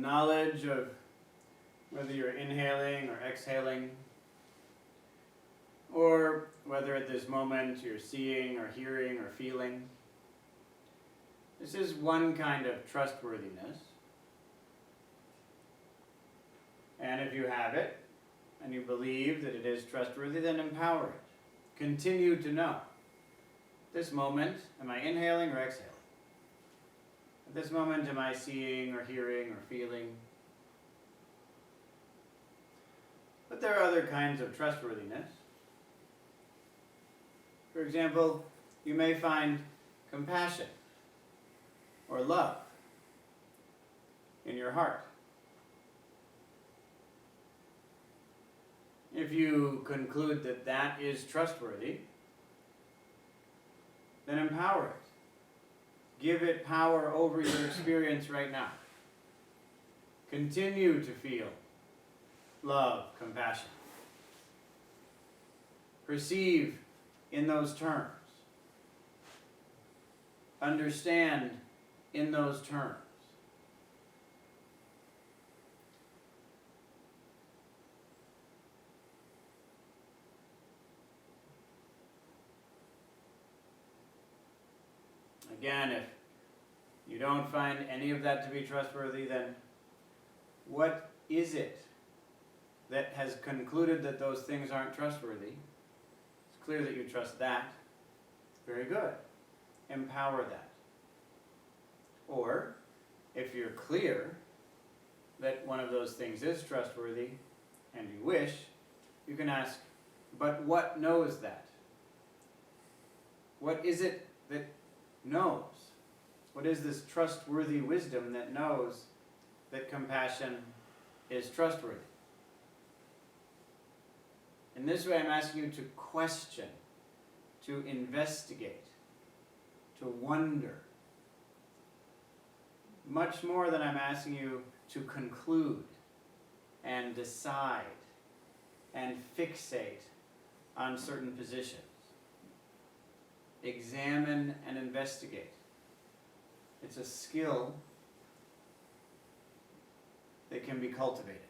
knowledge of whether you're inhaling or exhaling, or whether at this moment you're seeing or hearing or feeling. This is one kind of trustworthiness. And if you have it, and you believe that it is trustworthy, then empower it. Continue to know. This moment, am I inhaling or exhaling? At this moment, am I seeing or hearing or feeling? But there are other kinds of trustworthiness. For example, you may find compassion or love in your heart. If you conclude that that is trustworthy, then empower it. Give it power over your experience right now. Continue to feel love, compassion. Perceive in those terms. Understand in those terms. Again, if you don't find any of that to be trustworthy, then what is it that has concluded that those things aren't trustworthy? It's clear that you trust that. Very good. Empower that. Or, if you're clear that one of those things is trustworthy, and you wish, you can ask, but what knows that? What is it that knows? What is this trustworthy wisdom that knows that compassion is trustworthy? In this way, I'm asking you to question, to investigate, to wonder. Much more than I'm asking you to conclude and decide and fixate on certain positions. Examine and investigate. It's a skill that can be cultivated.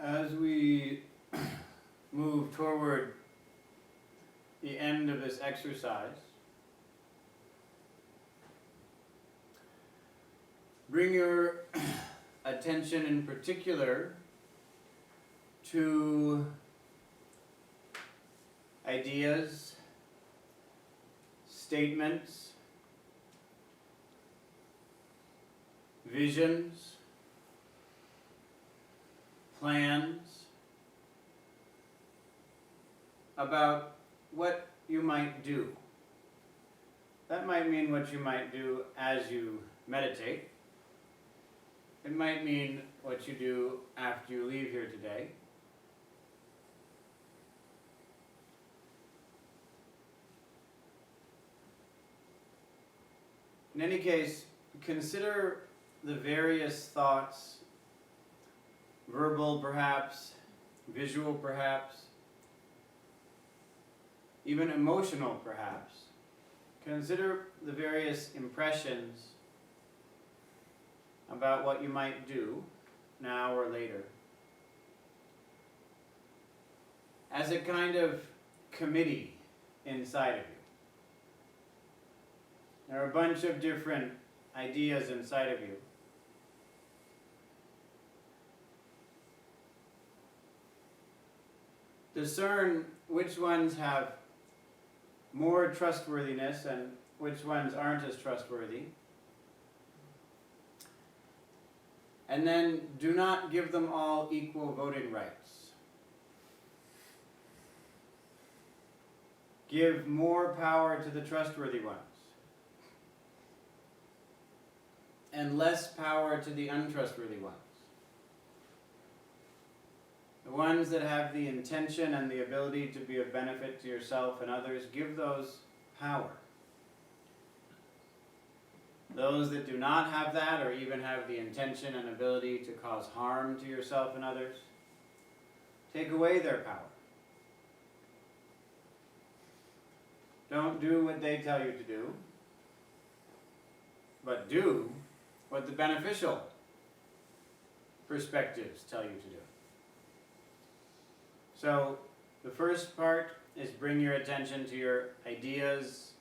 As we move toward the end of this exercise, bring your attention in particular to ideas, statements, visions, plans about what you might do. That might mean what you might do as you meditate. It might mean what you do after you leave here today. In any case, consider the various thoughts, verbal perhaps, visual perhaps, even emotional perhaps. Consider the various impressions about what you might do now or later as a kind of committee inside of you. There are a bunch of different ideas inside of you. Discern which ones have more trustworthiness and which ones aren't as trustworthy. And then do not give them all equal voting rights. Give more power to the trustworthy ones and less power to the untrustworthy ones. The ones that have the intention and the ability to be of benefit to yourself and others, give those power. Those that do not have that or even have the intention and ability to cause harm to yourself and others, take away their power. Don't do what they tell you to do, but do what the beneficial perspectives tell you to do. So, the first part is bring your attention to your ideas,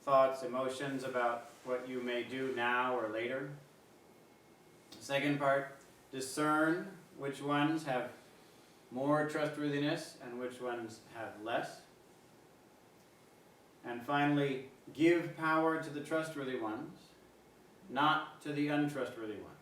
thoughts, emotions about what you may do now or later. The second part, discern which ones have more trustworthiness and which ones have less. And finally, give power to the trustworthy ones, not to the untrustworthy ones.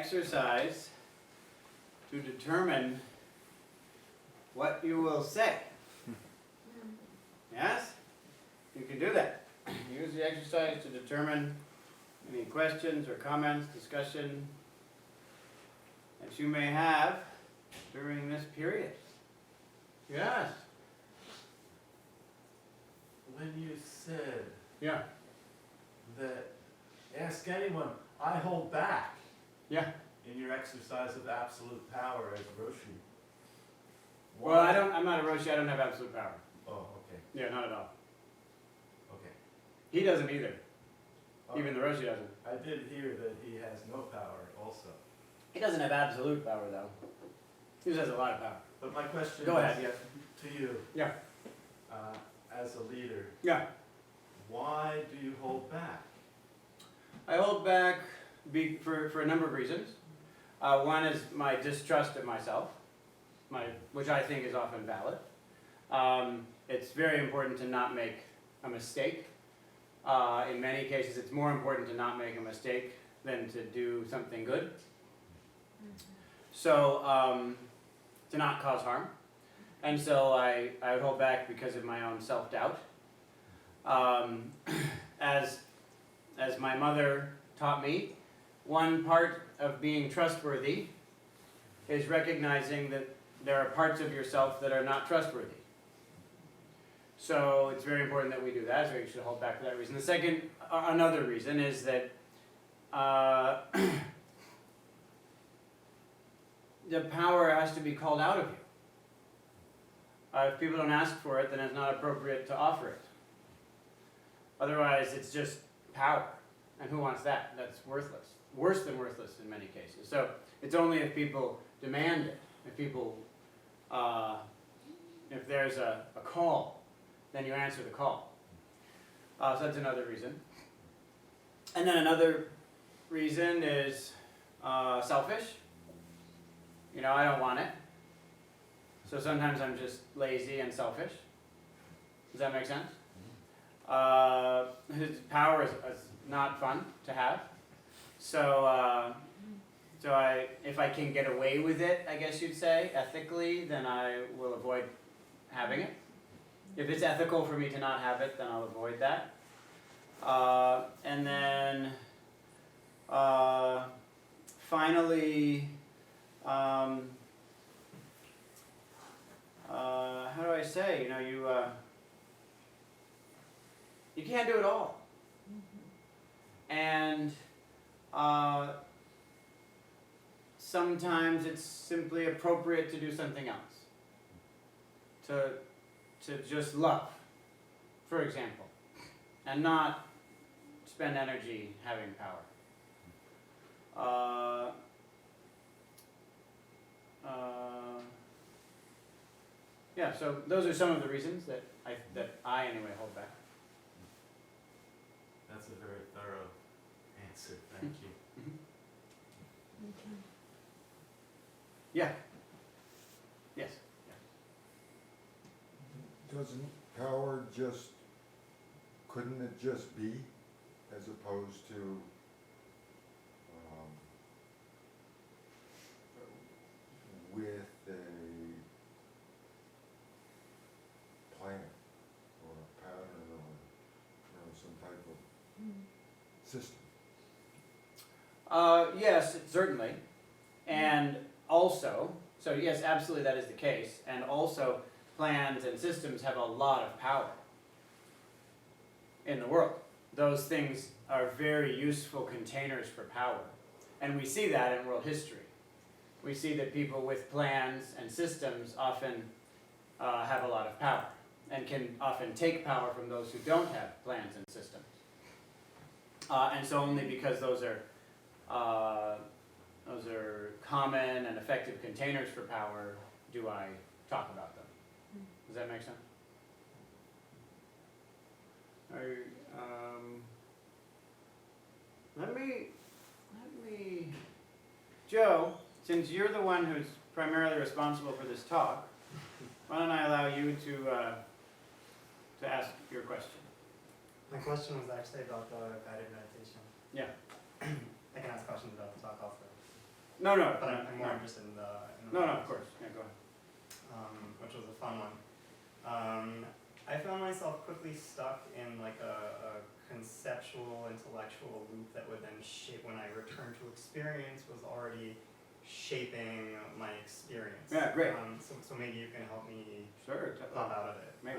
exercise to determine what you will say. Yes? You can do that. Use the exercise to determine any questions or comments, discussion that you may have during this period. Yes? When you said Yeah. that ask anyone, I hold back Yeah. in your exercise of absolute power as Roshi. Well, I'm not a Roshi, I don't have absolute power. Oh, okay, Yeah, not at all. okay. He doesn't either. Oh, Even the Roshi doesn't. I did hear that he has no power also. He doesn't have absolute power though. He just has a lot of power. But my question Go is ahead, yes. to you, Yeah. as a leader, Yeah. why do you hold back? I hold back for a number of reasons. One is my distrust of myself, which I think is often valid. It's very important to not make a mistake. In many cases, it's more important to not make a mistake than to do something good. So, to not cause harm. And so I would hold back because of my own self-doubt. As my mother taught me, one part of being trustworthy is recognizing that there are parts of yourself that are not trustworthy. So it's very important that we do that, so we should hold back for that reason. The second, another reason is that the power has to be called out of you. If people don't ask for it, then it's not appropriate to offer it. Otherwise, it's just power. And who wants that? That's worthless. Worse than worthless in many cases. So it's only if people demand it, if people, if there's a call, then you answer the call. So that's another reason. And then another reason is selfish. You know, I don't want it. So sometimes I'm just lazy and selfish. Does that make sense? His power is not fun to have. So, if I can get away with it, I guess you'd say, ethically, then I will avoid having it. If it's ethical for me to not have it, then I'll avoid that. And then, finally, how do I say? You know, you can't do it all. And sometimes it's simply appropriate to do something else. To just love, for example, and not spend energy having power. Yeah, so those are some of the reasons that I anyway hold back. That's a very thorough answer, thank you. Yeah. Yes. Doesn't power couldn't it just be, as opposed to with a plan or a pattern or some type of system? Yes, certainly. And also, so yes, absolutely that is the case. And also, plans and systems have a lot of power in the world. Those things are very useful containers for power. And we see that in world history. We see that people with plans and systems often have a lot of power and can often take power from those who don't have plans and systems. And so only because those are common and effective containers for power do I talk about them. Does that make sense? Let me, Joe, since you're the one who's primarily responsible for this talk, why don't I allow you to ask your question? My question was actually about the guided meditation. Yeah. I can ask questions about the talk also. No, no, but no, I'm more no. interested in the. No, of course. Yeah, go ahead. Which was a fun one. I found myself quickly stuck in like a conceptual, intellectual loop that would then shape, when I returned to experience, was already shaping my experience. Yeah, great. So maybe you can help me Sure. pop out of it. Maybe.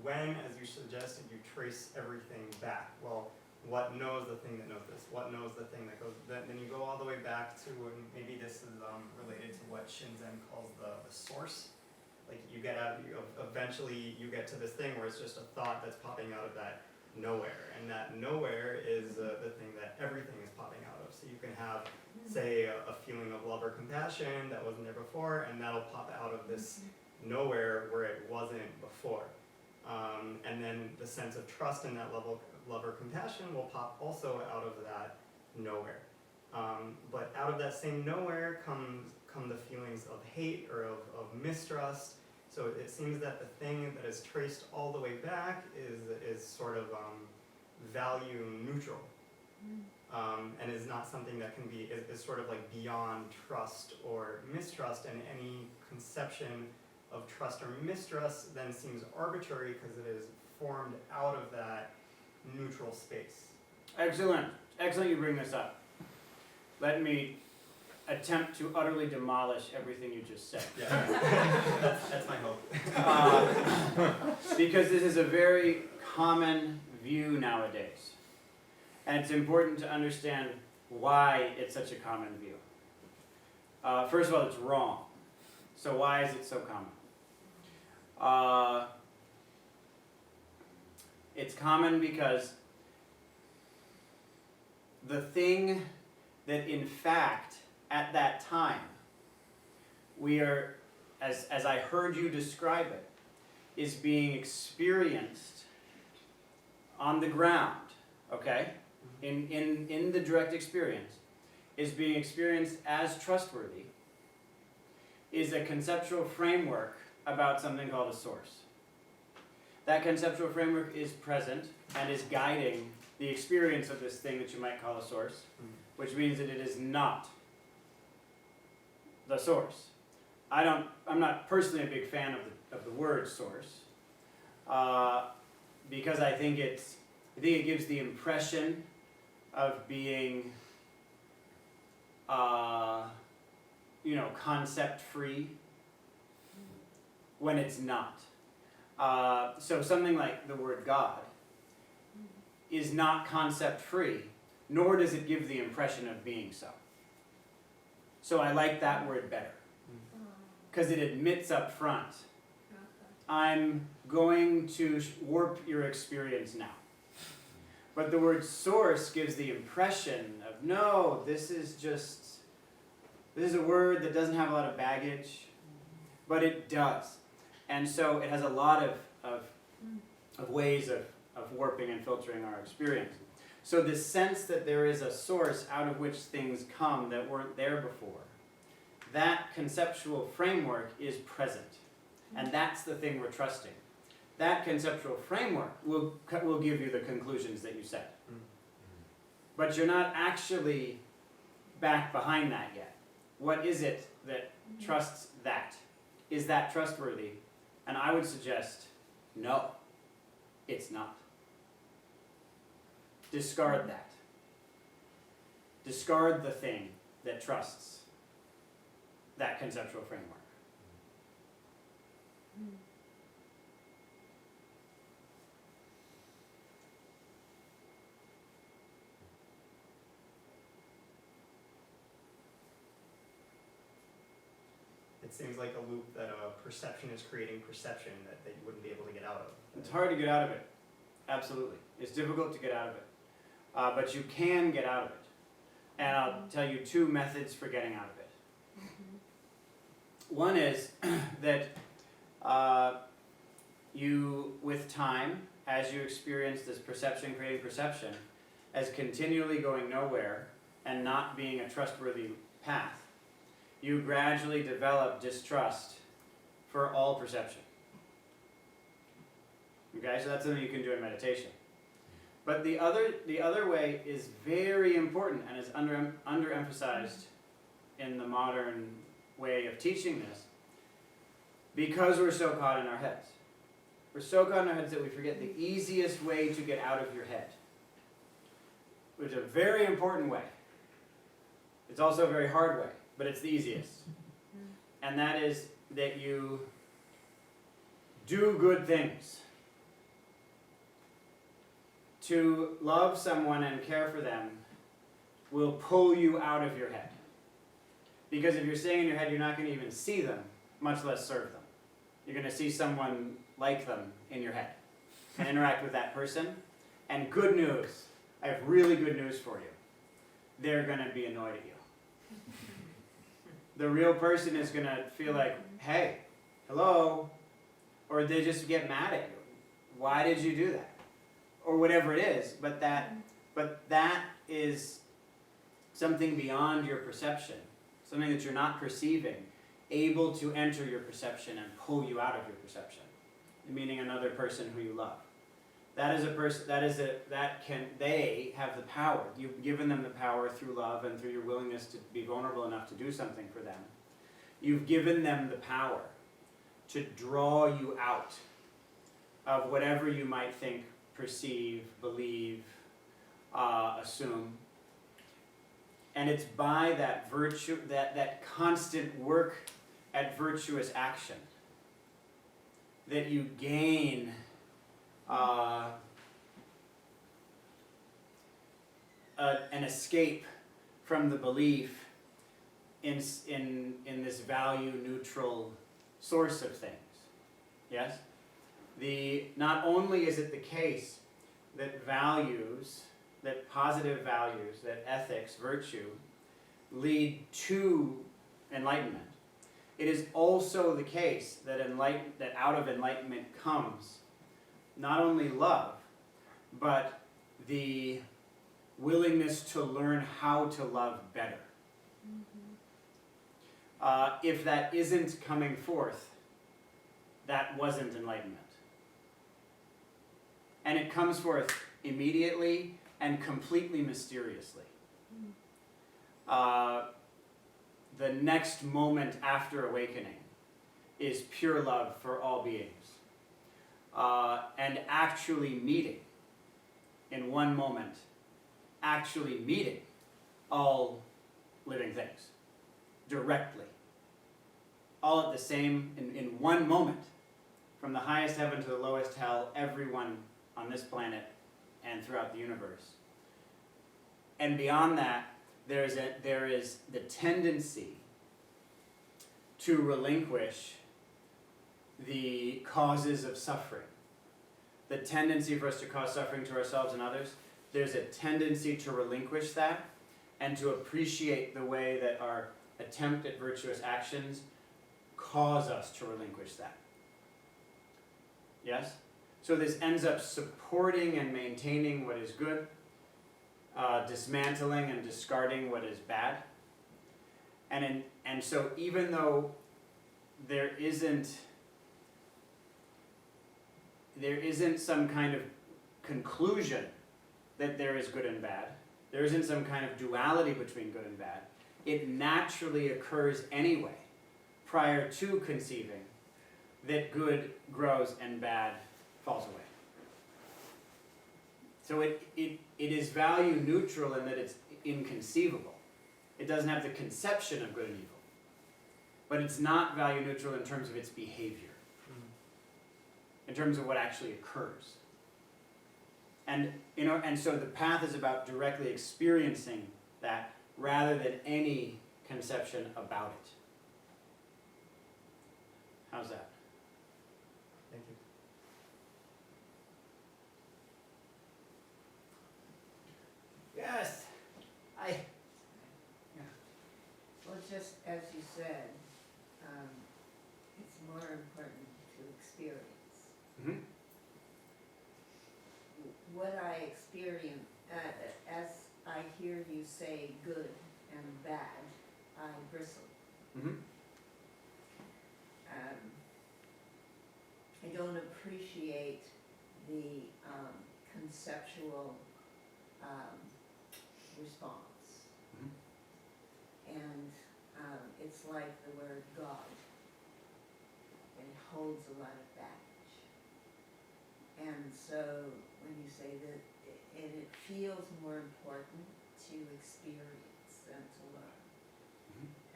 When, as you suggested, you trace everything back, well, what knows the thing that knows this? What knows the thing that goes, then you go all the way back to, and maybe this is related to what Shinzen calls the source. Like you get out, eventually you get to this thing where it's just a thought that's popping out of that nowhere. And that nowhere is the thing that everything is popping out of. So you can have, say, a feeling of love or compassion that wasn't there before, and that'll pop out of this nowhere where it wasn't before. And then the sense of trust in that level, love or compassion will pop also out of that nowhere. But out of that same nowhere come the feelings of hate or of mistrust. So it seems that the thing that is traced all the way back is sort of value neutral. And is not something that can be, is sort of like beyond trust or mistrust, and any conception of trust or mistrust then seems arbitrary because it is formed out of that neutral space. Excellent. Excellent you bring this up. Let me attempt to utterly demolish everything you just said. Yeah, that's my hope. Because this is a very common view nowadays. And it's important to understand why it's such a common view. First of all, it's wrong. So why is it so common? It's common because the thing that in fact at that time we are, as I heard you describe it, is being experienced on the ground, okay? In the direct experience, is being experienced as trustworthy, is a conceptual framework about something called a source. That conceptual framework is present and is guiding the experience of this thing that you might call a source, which means that it is not the source. I'm not personally a big fan of the word source, because I think it gives the impression of being, concept free, when it's not. So something like the word God is not concept free, nor does it give the impression of being so. So I like that word better, because it admits up front, I'm going to warp your experience now. But the word source gives the impression of, no, this is a word that doesn't have a lot of baggage, but it does. And so it has a lot of ways of warping and filtering our experience. So the sense that there is a source out of which things come that weren't there before, that conceptual framework is present. And that's the thing we're trusting. That conceptual framework will give you the conclusions that you said. But you're not actually back behind that yet. What is it that trusts that? Is that trustworthy? And I would suggest, no, it's not. Discard that. Discard the thing that trusts that conceptual framework. It seems like a loop that a perception is creating perception that you wouldn't be able to get out of. It's hard to get out of it. Absolutely. It's difficult to get out of it. But you can get out of it. And I'll tell you 2 methods for getting out of it. One is that you, with time, as you experience this perception creating perception, as continually going nowhere and not being a trustworthy path, you gradually develop distrust for all perception. Okay, so that's something you can do in meditation. But the other way is very important and is underemphasized in the modern way of teaching this, because we're so caught in our heads. We're so caught in our heads that we forget the easiest way to get out of your head, which is a very important way. It's also a very hard way, but it's the easiest. And that is that you do good things. To love someone and care for them will pull you out of your head. Because if you're staying in your head, you're not going to even see them, much less serve them. You're going to see someone like them in your head and interact with that person. And good news, I have really good news for you. They're going to be annoyed at you. The real person is going to feel like, hey, hello, or they just get mad at you. Why did you do that? Or whatever it is, but that is something beyond your perception, something that you're not perceiving, able to enter your perception and pull you out of your perception, meaning another person who you love. That is a person. They have the power. You've given them the power through love and through your willingness to be vulnerable enough to do something for them. You've given them the power to draw you out of whatever you might think, perceive, believe, assume. And it's by that virtue, that constant work at virtuous action, that you gain an escape from the belief in this value neutral source of things. Yes? Not only is it the case that values, that positive values, that ethics, virtue, lead to enlightenment, it is also the case that out of enlightenment comes not only love, but the willingness to learn how to love better. If that isn't coming forth, that wasn't enlightenment. And it comes forth immediately and completely mysteriously. The next moment after awakening is pure love for all beings. And actually meeting, in one moment, actually meeting all living things directly. All at the same, in one moment, from the highest heaven to the lowest hell, everyone on this planet and throughout the universe. And beyond that, there is the tendency to relinquish the causes of suffering. The tendency for us to cause suffering to ourselves and others, there's a tendency to relinquish that and to appreciate the way that our attempt at virtuous actions cause us to relinquish that. Yes? So this ends up supporting and maintaining what is good, dismantling and discarding what is bad. And so even though there isn't some kind of conclusion that there is good and bad, there isn't some kind of duality between good and bad, it naturally occurs anyway, prior to conceiving that good grows and bad falls away. So it is value neutral in that it's inconceivable. It doesn't have the conception of good and evil. But it's not value neutral in terms of its behavior, in terms of what actually occurs. And so the path is about directly experiencing that rather than any conception about it. How's that? Thank you. Yes. Well, just as you said, it's more important to experience. Mm-hmm. What I experience, as I hear you say good and bad, I bristle. Mm-hmm. I don't appreciate the conceptual response. And it's like the word God. It holds a lot of baggage. And so when you say that, it feels more important to experience than to learn.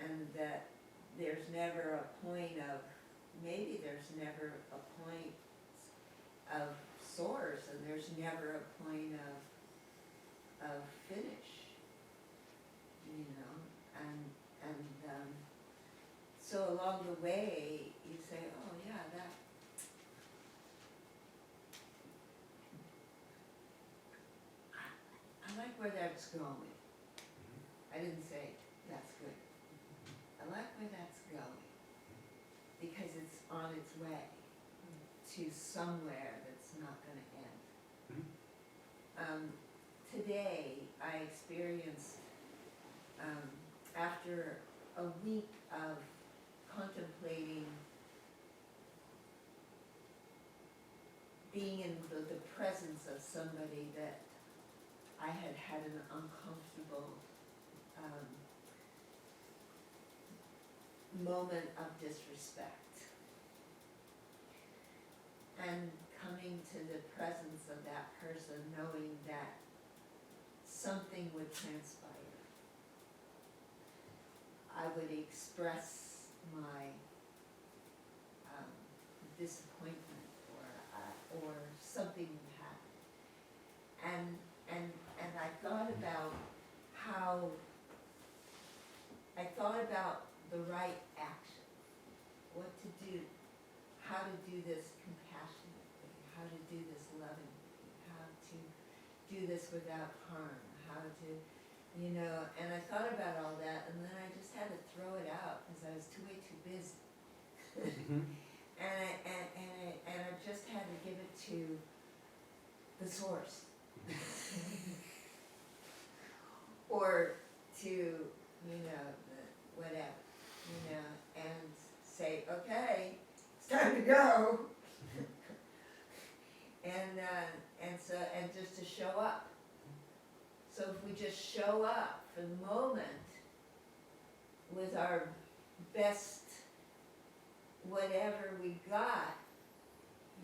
And that there's never a point of, maybe there's never a point of source, and there's never a point of finish, you know, and so along the way you say, oh yeah, that I like where that's going. I didn't say that's good. I like where that's going because it's on its way to somewhere that's not going to end. Today I experienced, after a week of contemplating being in the presence of somebody that I had had an uncomfortable moment of disrespect. And coming to the presence of that person, knowing that something would transpire. I would express my disappointment, or something would happen. And I thought about the right action, what to do, how to do this compassionately, how to do this lovingly, how to do this without harm, how to, you know, and I thought about all that, and then I just had to throw it out because I was way too busy. And I just had to give it to the source. Or to, you know, whatever, you know, and say, okay, it's time to go. and just to show up. So if we just show up for the moment with our best whatever we got,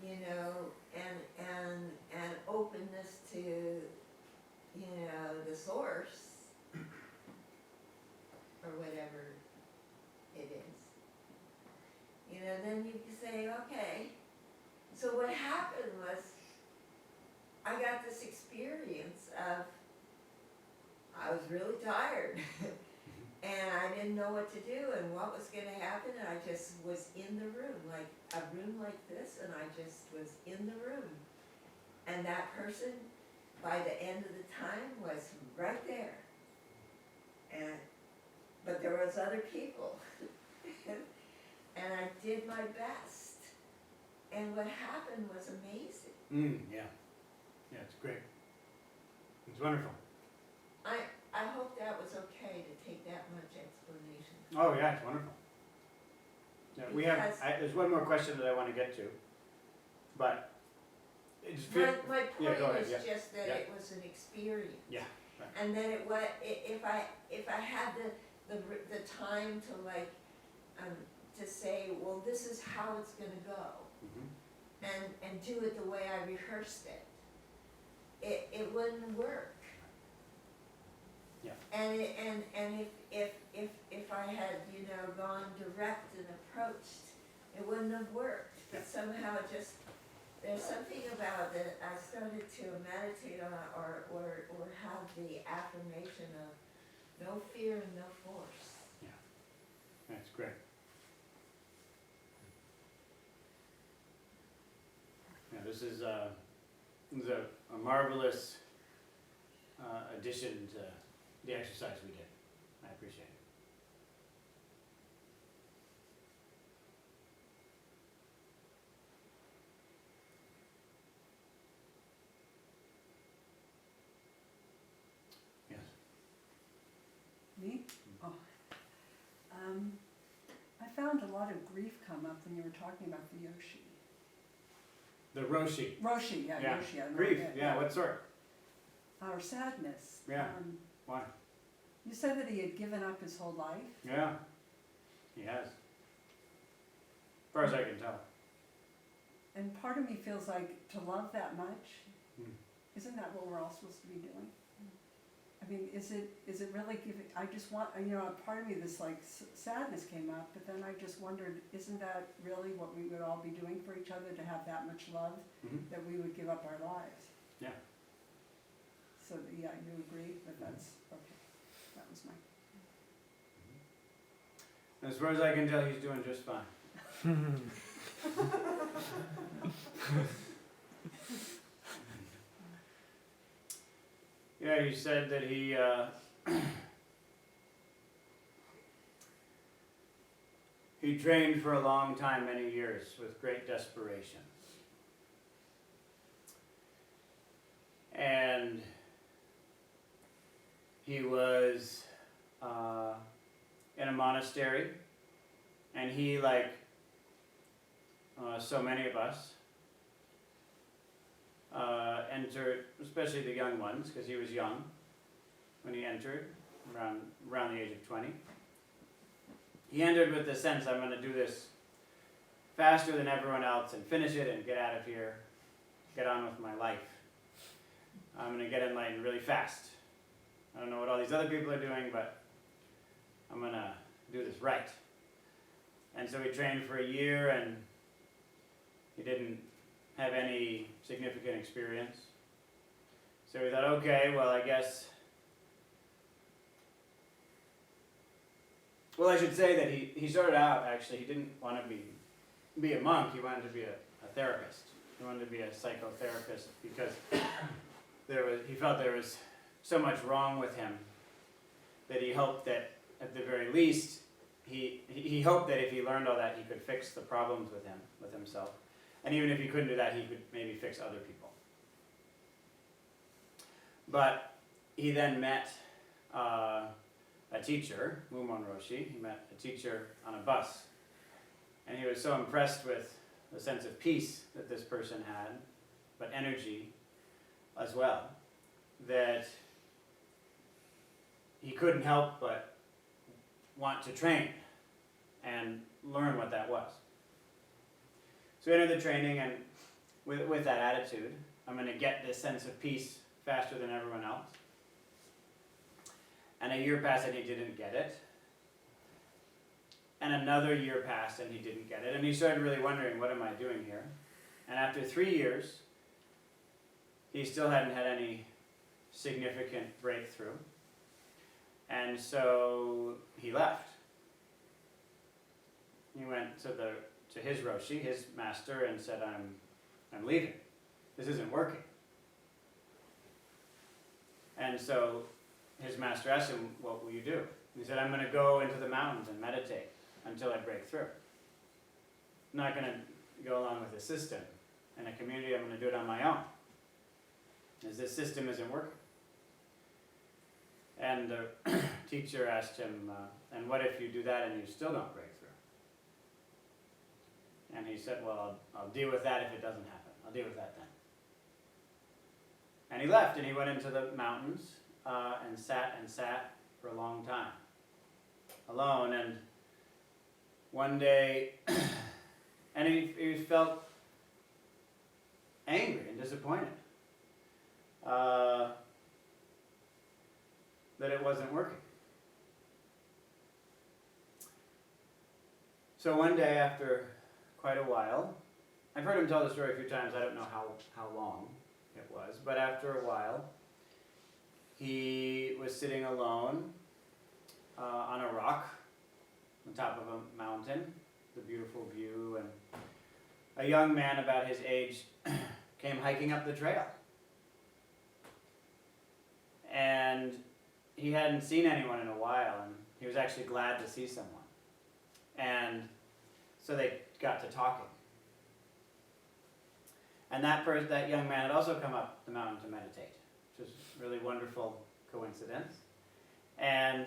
you know, and openness to, you know, the source, or whatever it is, you know, then you can say, okay. So what happened was, I got this experience of, I was really tired, and I didn't know what to do and what was going to happen, and I just was in the room, like a room like this, and I just was in the room. And that person, by the end of the time, was right there. But there was other people, and I did my best. And what happened was amazing. Yeah, it's great. It's wonderful. I hope that was okay to take that much explanation. Oh yeah, it's wonderful. Yeah, we have. Because- There's one more question that I want to get to, but it's My Yeah, point go ahead, is yeah. just that Yeah. it was an experience. Yeah, right. And that it was, if I had the time to like, to say, well, this is how it's gonna go, and do it the way I rehearsed it wouldn't work. Yeah. And if I had, you know, gone direct and approached, it wouldn't have worked. But somehow it just, there's something about that I started to meditate on, or have the affirmation of no fear and no force. That's great. Yeah, this is a marvelous addition to the exercise we did. I appreciate it. Yes. Me? Oh. I found a lot of grief come up when you were talking about the Yoshi. The Roshi. Roshi, yeah, Yeah. Roshi. I know Grief, that, yeah, what sort? Or sadness. Yeah. Why? You said that he had given up his whole life. Yeah, he has. As far as I can tell. And part of me feels like to love that much, Hmm. isn't that what we're all supposed to be doing? I mean, is it really giving, I just want, part of me, this like sadness came up, but then I just wondered, isn't that really what we would all be doing for each other, to have that much love, Mhm. that we would give up our lives? Yeah. So, yeah, you agree that that's, okay, that was my. As far as I can tell, he's doing just fine. Yeah, he said that he he trained for a long time, many years, with great desperation. And he was in a monastery, and he, like so many of us, entered, especially the young ones, because he was young when he entered, around the age of 20. He entered with the sense, I'm going to do this faster than everyone else and finish it and get out of here, get on with my life. I'm going to get enlightened really fast. I don't know what all these other people are doing, but I'm going to do this right. And so he trained for a year, and he didn't have any significant experience. So we thought, okay, well, I guess. Well, I should say that he started out, actually, he didn't want to be a monk, he wanted to be a therapist. He wanted to be a psychotherapist because he felt there was so much wrong with him that he hoped that, at the very least, he hoped that if he learned all that, he could fix the problems with himself. And even if he couldn't do that, he could maybe fix other people. But he then met a teacher, Mumon Roshi. He met a teacher on a bus. And he was so impressed with the sense of peace that this person had, but energy as well, that he couldn't help but want to train and learn what that was. So he entered the training, and with that attitude, I'm going to get this sense of peace faster than everyone else. And a year passed and he didn't get it. And another year passed and he didn't get it. And he started really wondering, what am I doing here? And after 3 years, he still hadn't had any significant breakthrough. And so he left. He went to his Roshi, his master, and said, I'm leaving. This isn't working. And so his master asked him, what will you do? He said, I'm going to go into the mountains and meditate until I break through. I'm not going to go along with a system and a community. I'm going to do it on my own, as this system isn't working. And the teacher asked him, and what if you do that and you still don't break through? And he said, well, I'll deal with that if it doesn't happen. I'll deal with that then. And he left, and he went into the mountains and sat for a long time, alone. And one day, and he felt angry and disappointed that it wasn't working. So one day, after quite a while, I've heard him tell the story a few times, I don't know how long it was, but after a while, he was sitting alone on a rock on top of a mountain, the beautiful view, and a young man about his age came hiking up the trail. And he hadn't seen anyone in a while, and he was actually glad to see someone. And so they got to talking. And that young man had also come up the mountain to meditate, which was a really wonderful coincidence. And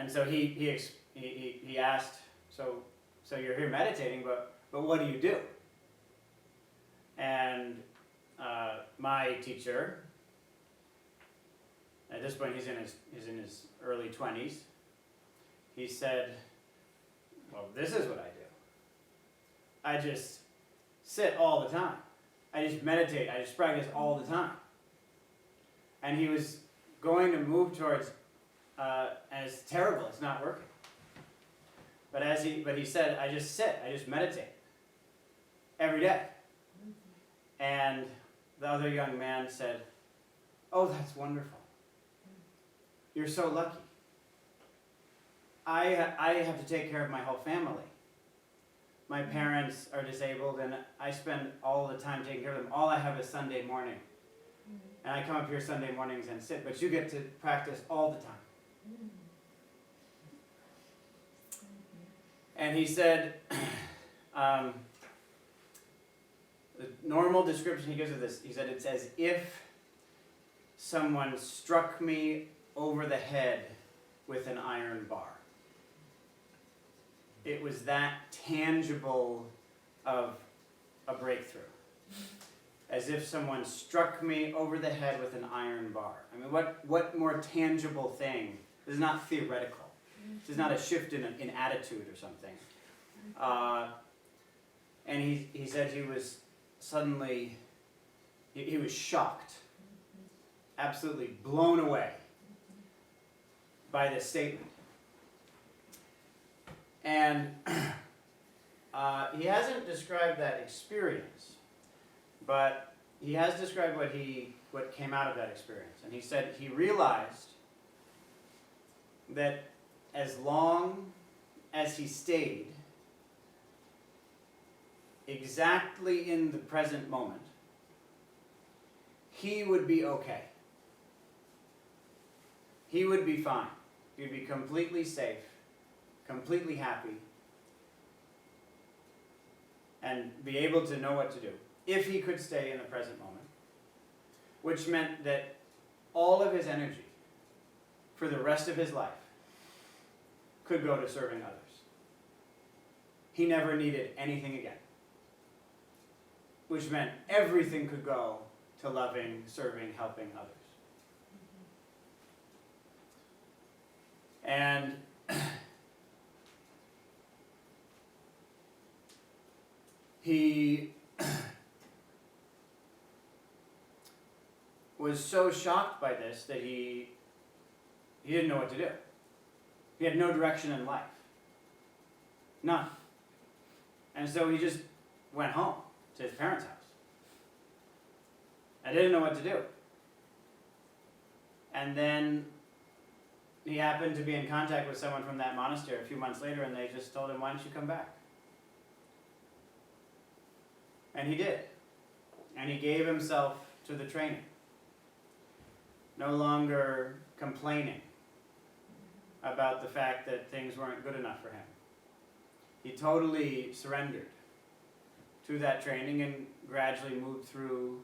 so he asked, so you're here meditating, but but what do you do? And my teacher, at this point he's in his early 20s, he said, well, this is what I do. I just sit all the time. I just meditate. I just practice all the time. And he was going to move towards, and it's terrible, it's not working. But he said, I just sit, I just meditate every day. And the other young man said, oh, that's wonderful. You're so lucky. I have to take care of my whole family. My parents are disabled and I spend all the time taking care of them. All I have is Sunday morning. And I come up here Sunday mornings and sit, but you get to practice all the time. And he said, the normal description he gives of this, he said, it's as if someone struck me over the head with an iron bar. It was that tangible of a breakthrough. As if someone struck me over the head with an iron bar. I mean, what more tangible thing? This is not theoretical. This is not a shift in attitude or something. And he said he was suddenly, he was shocked, absolutely blown away by this statement. And he hasn't described that experience, but he has described what came out of that experience. And he said he realized that as long as he stayed exactly in the present moment, he would be okay. He would be fine. He would be completely safe, completely happy, and be able to know what to do if he could stay in the present moment, which meant that all of his energy for the rest of his life could go to serving others. He never needed anything again, which meant everything could go to loving, serving, helping others. And he was so shocked by this that he didn't know what to do. He had no direction in life. None. And so he just went home to his parents' house. I didn't know what to do. And then he happened to be in contact with someone from that monastery a few months later, and they just told him, why don't you come back? And he did. And he gave himself to the training. No longer complaining about the fact that things weren't good enough for him. He totally surrendered to that training and gradually moved through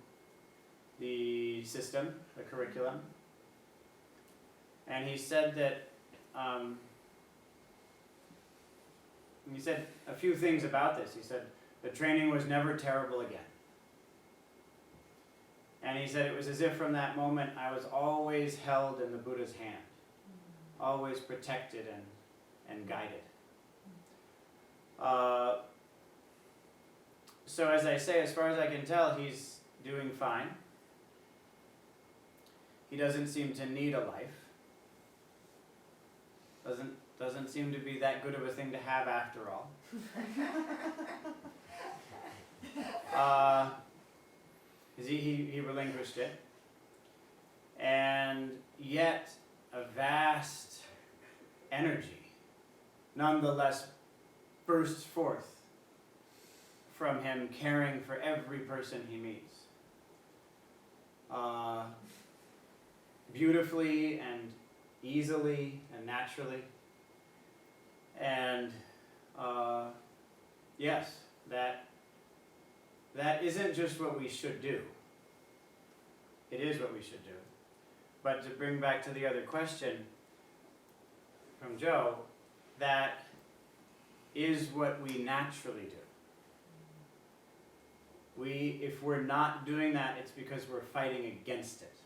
the system, the curriculum. And he said that, he said a few things about this. He said, the training was never terrible again. And he said it was as if from that moment I was always held in the Buddha's hand, always protected and guided. So as I say, as far as I can tell, he's doing fine. He doesn't seem to need a life. Doesn't seem to be that good of a thing to have after all. He relinquished it. And yet a vast energy nonetheless bursts forth from him, caring for every person he meets. Beautifully and easily and naturally. And yes, that isn't just what we should do. It is what we should do. But to bring back to the other question from Joe, that is what we naturally do. If we're not doing that, it's because we're fighting against it.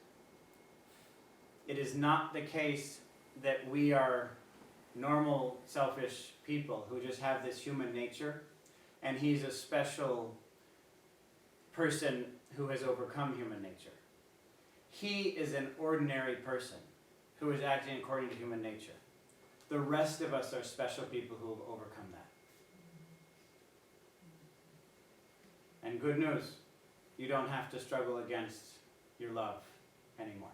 It is not the case that we are normal, selfish people who just have this human nature, and he's a special person who has overcome human nature. He is an ordinary person who is acting according to human nature. The rest of us are special people who have overcome that. And good news, you don't have to struggle against your love anymore.